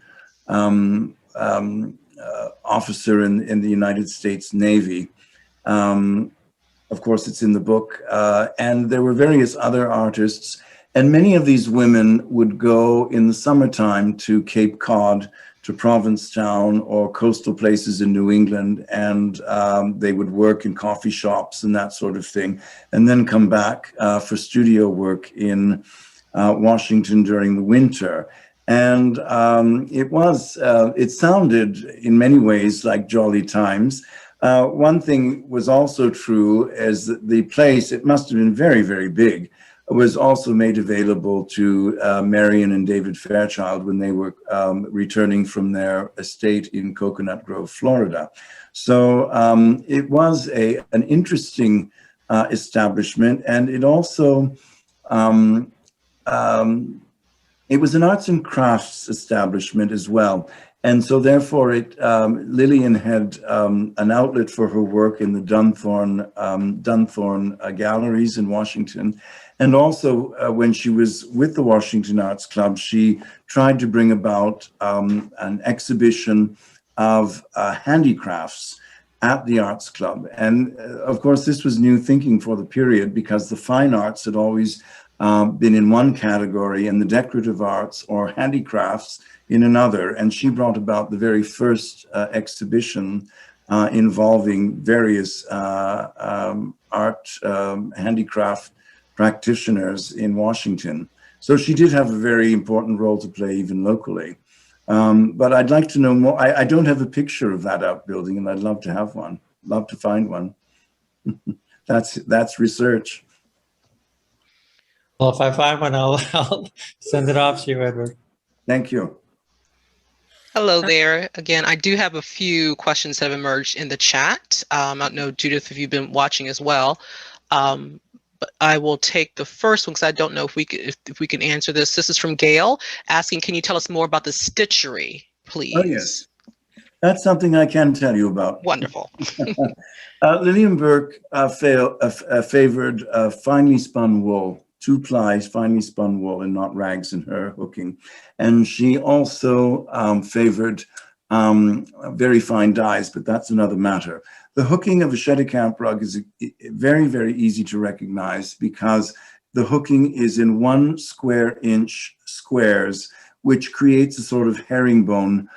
in the United States Navy. Of course, it's in the book. And there were various other artists. And many of these women would go in the summertime to Cape Cod, to Provincetown, or coastal places in New England, and they would work in coffee shops and that sort of thing, and then come back for studio work in Washington during the winter. And it sounded in many ways like jolly times. One thing was also true, is that the place, it must have been very, very big, was also made available to Marian and David Fairchild when they were returning from their estate in Coconut Grove, Florida. So it was an interesting establishment, and it also, it was an arts and crafts establishment as well. And so therefore Lillian had an outlet for her work in the Dunthorne galleries in Washington. And also when she was with the Washington Arts Club, she tried to bring about an exhibition of handicrafts at the Arts Club. And of course, this was new thinking for the period, because the fine arts had always been in one category and the decorative arts or handicrafts in another. And she brought about the very first exhibition involving various art handicraft practitioners in Washington. So she did have a very important role to play even locally. But I'd like to know more. I don't have a picture of that outbuilding, and I'd love to have one, love to find one. That's research. Well, if I find one, I'll send it off to you, Edward. Thank you. Hello there. Again, I do have a few questions that have emerged in the chat. I don't know, Judith, if you've been watching as well. But I will take the first one, because I don't know if we can answer this. This is from Gail, asking, can you tell us more about the Stitchery, please? Oh, yes. That's something I can tell you about. Wonderful. Lillian Burke favored finely spun wool, 2-ply finely spun wool and not rags in her hooking. And she also favored very fine dyes, but that's another matter. The hooking of a Chéticamp rug is very, very easy to recognize because the hooking is in 1 square inch squares, which creates a sort of herringbone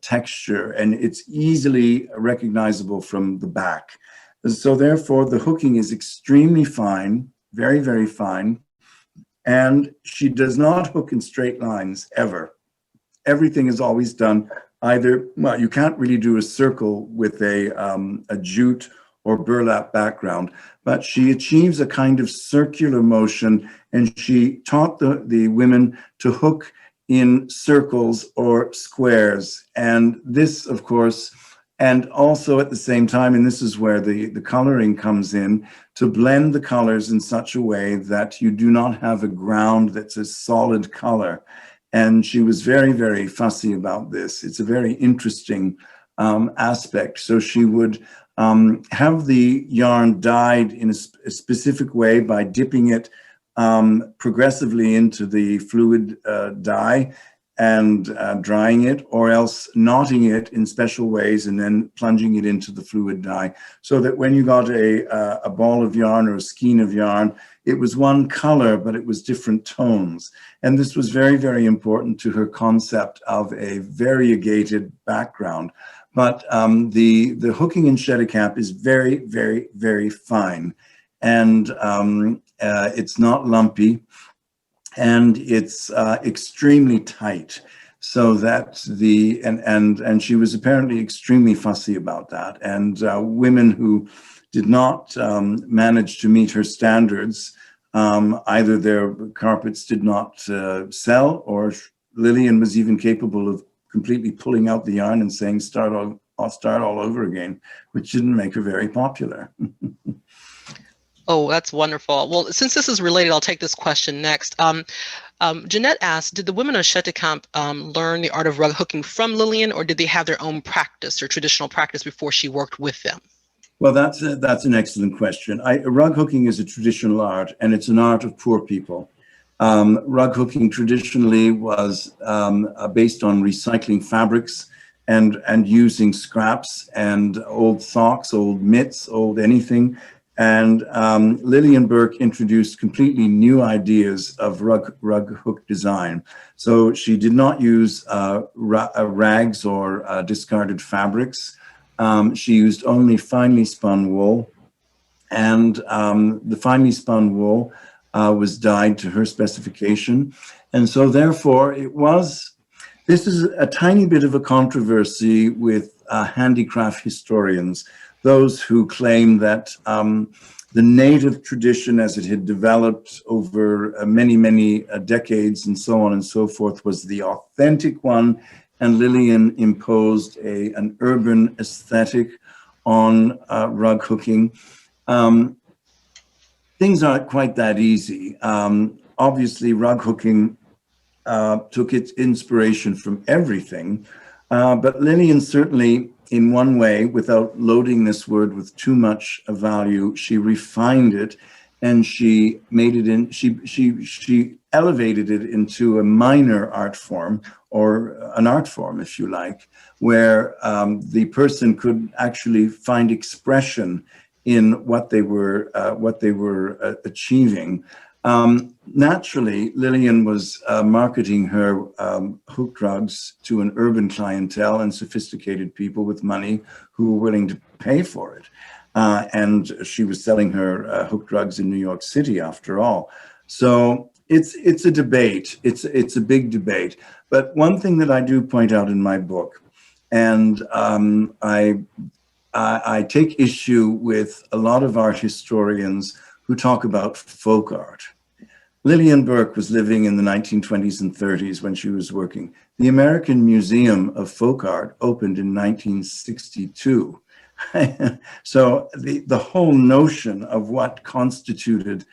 texture, and it's easily recognizable from the back. So therefore, the hooking is extremely fine, very, very fine, and she does not hook in straight lines ever. Everything is always done either, well, you can't really do a circle with a jute or burlap background, but she achieves a kind of circular motion, and she taught the women to hook in circles or squares. And this, of course, and also at the same time, and this is where the coloring comes in, to blend the colors in such a way that you do not have a ground that's a solid color. And she was very, very fussy about this. It's a very interesting aspect. So she would have the yarn dyed in a specific way by dipping it progressively into the fluid dye and drying it, or else knotting it in special ways and then plunging it into the fluid dye, so that when you got a ball of yarn or a skein of yarn, it was one color, but it was different tones. And this was very, very important to her concept of a variegated background. But the hooking in Chéticamp is very, very, very fine. And it's not lumpy, and it's extremely tight. So that and she was apparently extremely fussy about that. And women who did not manage to meet her standards, either their carpets did not sell, or Lillian was even capable of completely pulling out the yarn and saying, I'll start all over again, which didn't make her very popular. Oh, that's wonderful. Well, since this is related, I'll take this question next. Jeanette asked, did the women of Chéticamp learn the art of rug hooking from Lillian, or did they have their own practice or traditional practice before she worked with them? Well, that's an excellent question. Rug hooking is a traditional art, and it's an art of poor people. Rug hooking traditionally was based on recycling fabrics and using scraps and old socks, old mitts, old anything. And Lillian Burke introduced completely new ideas of rug hook design. So she did not use rags or discarded fabrics. She used only finely spun wool, and the finely spun wool was dyed to her specification. And so therefore this is a tiny bit of a controversy with handicraft historians, those who claim that the native tradition as it had developed over many, many decades and so on and so forth was the authentic one, and Lillian imposed an urban aesthetic on rug hooking. Things aren't quite that easy. Obviously, rug hooking took its inspiration from everything, but Lillian certainly, in one way, without loading this word with too much value, she refined it, and she made it in. She elevated it into a minor art form, or an art form, if you like, where the person could actually find expression in what they were achieving. Naturally, Lillian was marketing her hooked rugs to an urban clientele and sophisticated people with money who were willing to pay for it. And she was selling her hooked rugs in New York City, after all. So it's a debate. It's a big debate. But one thing that I do point out in my book, and I take issue with a lot of art historians who talk about folk art. Lillian Burke was living in the 1920s and 30s when she was working. The American Museum of Folk Art opened in 1962. So the whole notion of what constituted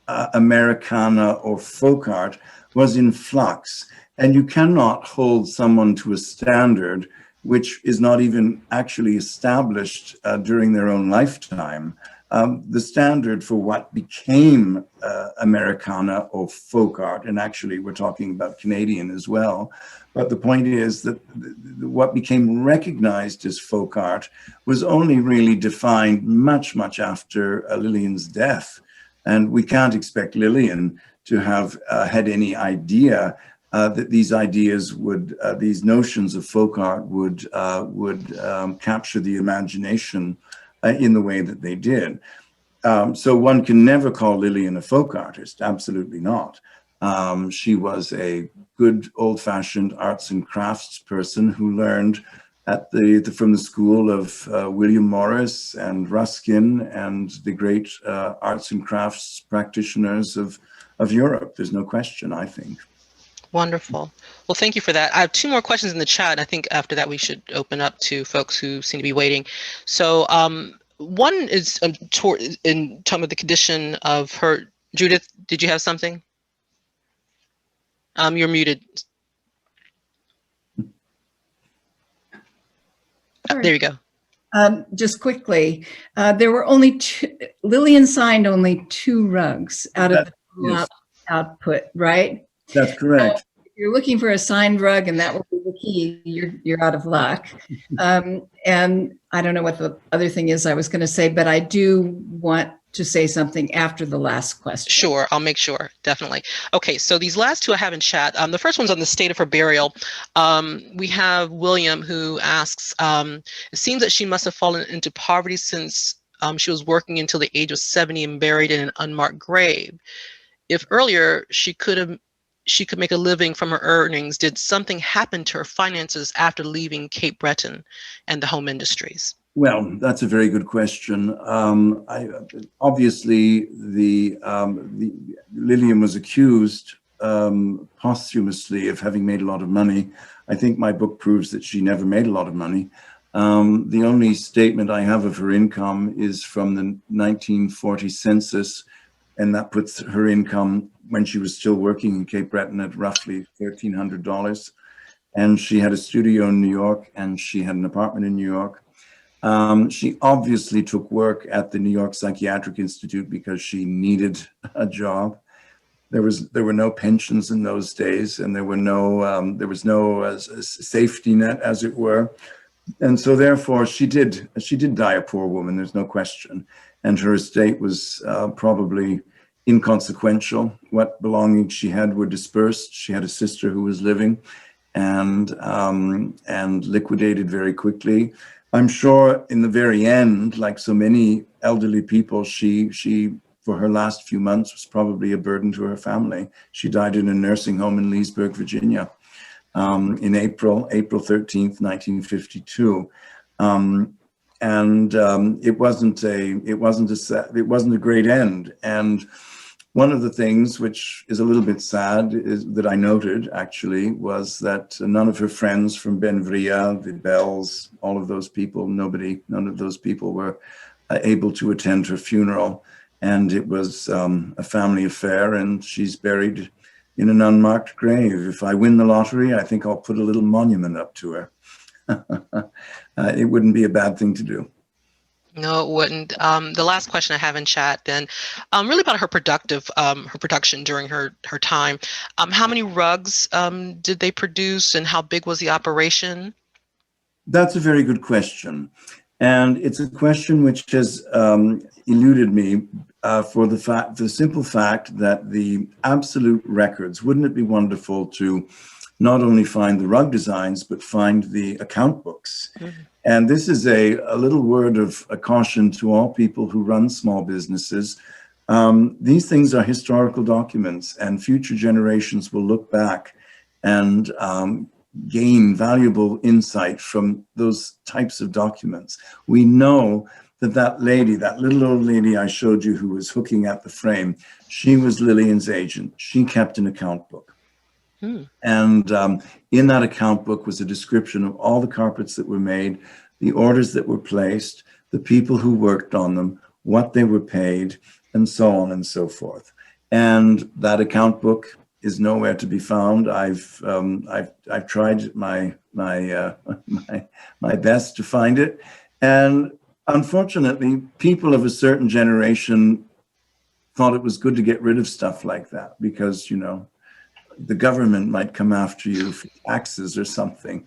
Americana or folk art was in flux. And you cannot hold someone to a standard which is not even actually established during their own lifetime. The standard for what became Americana or folk art, and actually we're talking about Canadian as well, but the point is that what became recognized as folk art was only really defined much, much after Lillian's death. And we can't expect Lillian to have had any idea that these ideas would, these notions of folk art would capture the imagination in the way that they did. So one can never call Lillian a folk artist, absolutely not. She was a good old-fashioned arts and crafts person who learned at from the school of William Morris and Ruskin and the great arts and crafts practitioners of Europe. There's no question, I think. Wonderful. Well, thank you for that. I have two more questions in the chat. I think after that we should open up to folks who seem to be waiting. So one is in talking about the condition of her. Judith, did you have something? You're muted. There you go. Just quickly, there were only Lillian signed only 2 rugs out of the output, right? That's correct. If you're looking for a signed rug and that will be the key, you're out of luck. And I don't know what the other thing is I was going to say, but I do want to say something after the last question. Sure, I'll make sure, definitely. Okay, so these last two I have in chat. The first one's on the state of her burial. We have William who asks, it seems that she must have fallen into poverty since she was working until the age of 70 and buried in an unmarked grave. If earlier she could make a living from her earnings, did something happen to her finances after leaving Cape Breton and the home industries? Well, that's a very good question. Obviously, Lillian was accused posthumously of having made a lot of money. I think my book proves that she never made a lot of money. The only statement I have of her income is from the 1940 census, and that puts her income when she was still working in Cape Breton at roughly $1,300. And she had a studio in New York, and she had an apartment in New York. She obviously took work at the New York Psychiatric Institute because she needed a job. There were no pensions in those days, and there was no safety net, as it were. And so therefore she did die a poor woman, there's no question. And her estate was probably inconsequential. What belongings she had were dispersed. She had a sister who was living and liquidated very quickly. I'm sure in the very end, like so many elderly people, she for her last few months was probably a burden to her family. She died in a nursing home in Leesburg, Virginia, in April 13th, 1952. It wasn't a great end. And one of the things which is a little bit sad is that I noted actually was that none of her friends from Benvria, the Bells, all of those people, none of those people were able to attend her funeral. And it was a family affair, and she's buried in an unmarked grave. If I win the lottery, I think I'll put a little monument up to her. It wouldn't be a bad thing to do. No, it wouldn't. The last question I have in chat then, really about her production during her time. How many rugs did they produce, and how big was the operation? That's a very good question. And it's a question which has eluded me for the simple fact that the absolute records, wouldn't it be wonderful to not only find the rug designs, but find the account books? Mm-hmm. And this is a little word of a caution to all people who run small businesses. These things are historical documents, and future generations will look back and gain valuable insight from those types of documents. We know that lady, that little old lady I showed you who was hooking at the frame, she was Lillian's agent. She kept an account book. And in that account book was a description of all the carpets that were made, the orders that were placed, the people who worked on them, what they were paid, and so on and so forth. And that account book is nowhere to be found. I've tried my best to find it, and unfortunately, people of a certain generation thought it was good to get rid of stuff like that because, you know, the government might come after you for taxes or something.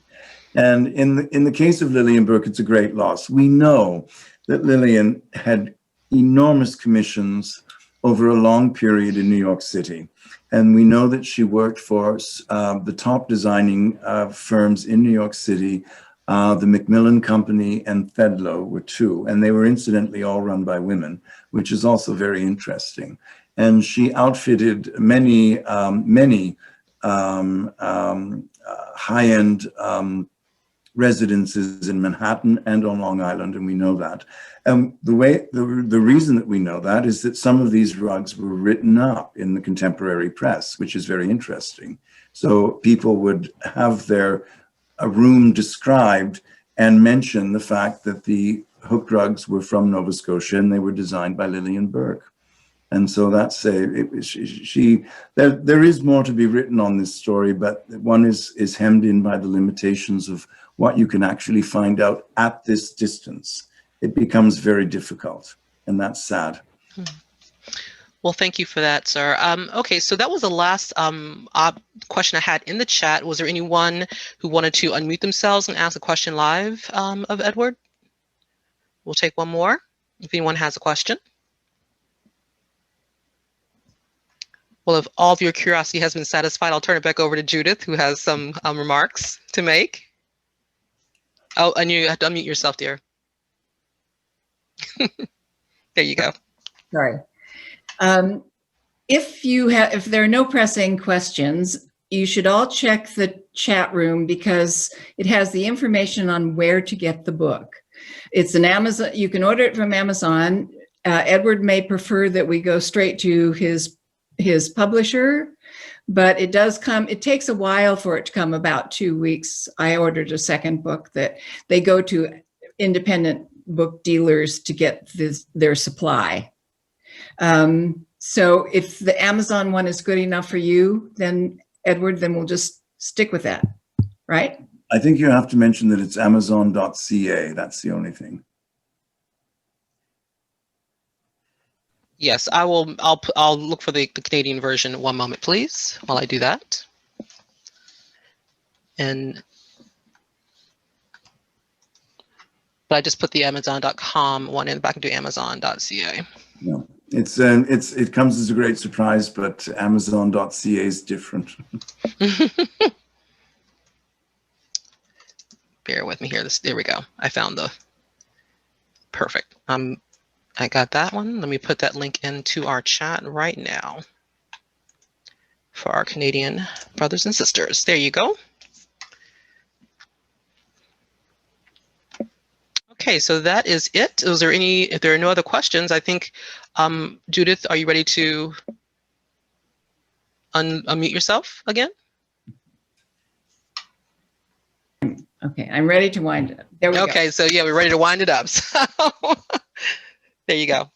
And in the case of Lillian Burke, it's a great loss. We know that Lillian had enormous commissions over a long period in New York City. And we know that she worked for the top designing firms in New York City. The Macmillan Company and Thedlow were two, and they were incidentally all run by women, which is also very interesting. And she outfitted many high-end residences in Manhattan and on Long Island, and we know that. The reason that we know that is that some of these rugs were written up in the contemporary press, which is very interesting. So people would have a room described and mention the fact that the hook rugs were from Nova Scotia and they were designed by Lillian Burke. And so that's there is more to be written on this story, but one is hemmed in by the limitations of what you can actually find out at this distance. It becomes very difficult, and that's sad. Well, thank you for that, sir. Okay, so that was the last question I had in the chat. Was there anyone who wanted to unmute themselves and ask a question live of Edward? We'll take one more if anyone has a question. Well, if all of your curiosity has been satisfied, I'll turn it back over to Judith, who has some remarks to make. Oh, and you have to unmute yourself, dear. There you go. Sorry. If there are no pressing questions, you should all check the chat room because it has the information on where to get the book. It's an Amazon, you can order it from Amazon. Edward may prefer that we go straight to his publisher, but it takes a while for it to come, about 2 weeks. I ordered a second book that they go to independent book dealers to get their supply. So if the Amazon one is good enough for you, then Edward, then we'll just stick with that, right? I think you have to mention that it's amazon.ca. That's the only thing. Yes, I'll look for the Canadian version. One moment, please, while I do that. But I just put the Amazon.com one in, but I can do Amazon.ca. No, it comes as a great surprise, but Amazon.ca is different. Bear with me here. There we go. I found the perfect. I got that one. Let me put that link into our chat right now for our Canadian brothers and sisters. There you go. Okay, so that is it. If there are no other questions, I think, Judith, are you ready to unmute yourself again? Okay, I'm ready to wind it up. There we go. Okay, so yeah, we're ready to wind it up. So there you go.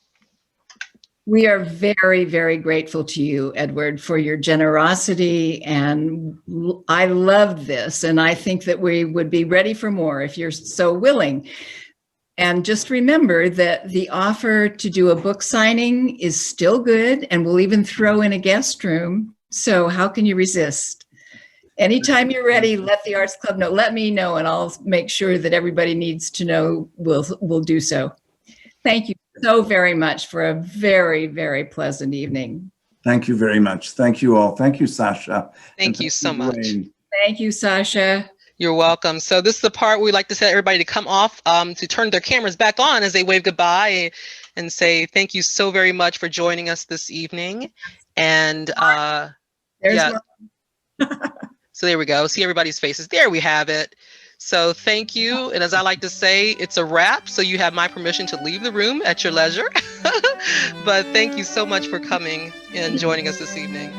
We are very, very grateful to you, Edward, for your generosity. And I loved this. And I think that we would be ready for more if you're so willing. And just remember that the offer to do a book signing is still good. And we'll even throw in a guest room. So how can you resist? Anytime you're ready, let the Arts Club know. Let me know, and I'll make sure that everybody needs to know. We'll do so. Thank you so very much for a very, very pleasant evening. Thank you very much. Thank you all. Thank you, Sasha. Thank you so much. Thank you, Sasha. You're welcome. So this is the part we like to tell everybody to come off, to turn their cameras back on as they wave goodbye and say thank you so very much for joining us this evening. And yeah. So there we go. See everybody's faces. There we have it. So thank you. And as I like to say, it's a wrap. So you have my permission to leave the room at your leisure. But thank you so much for coming and joining us this evening.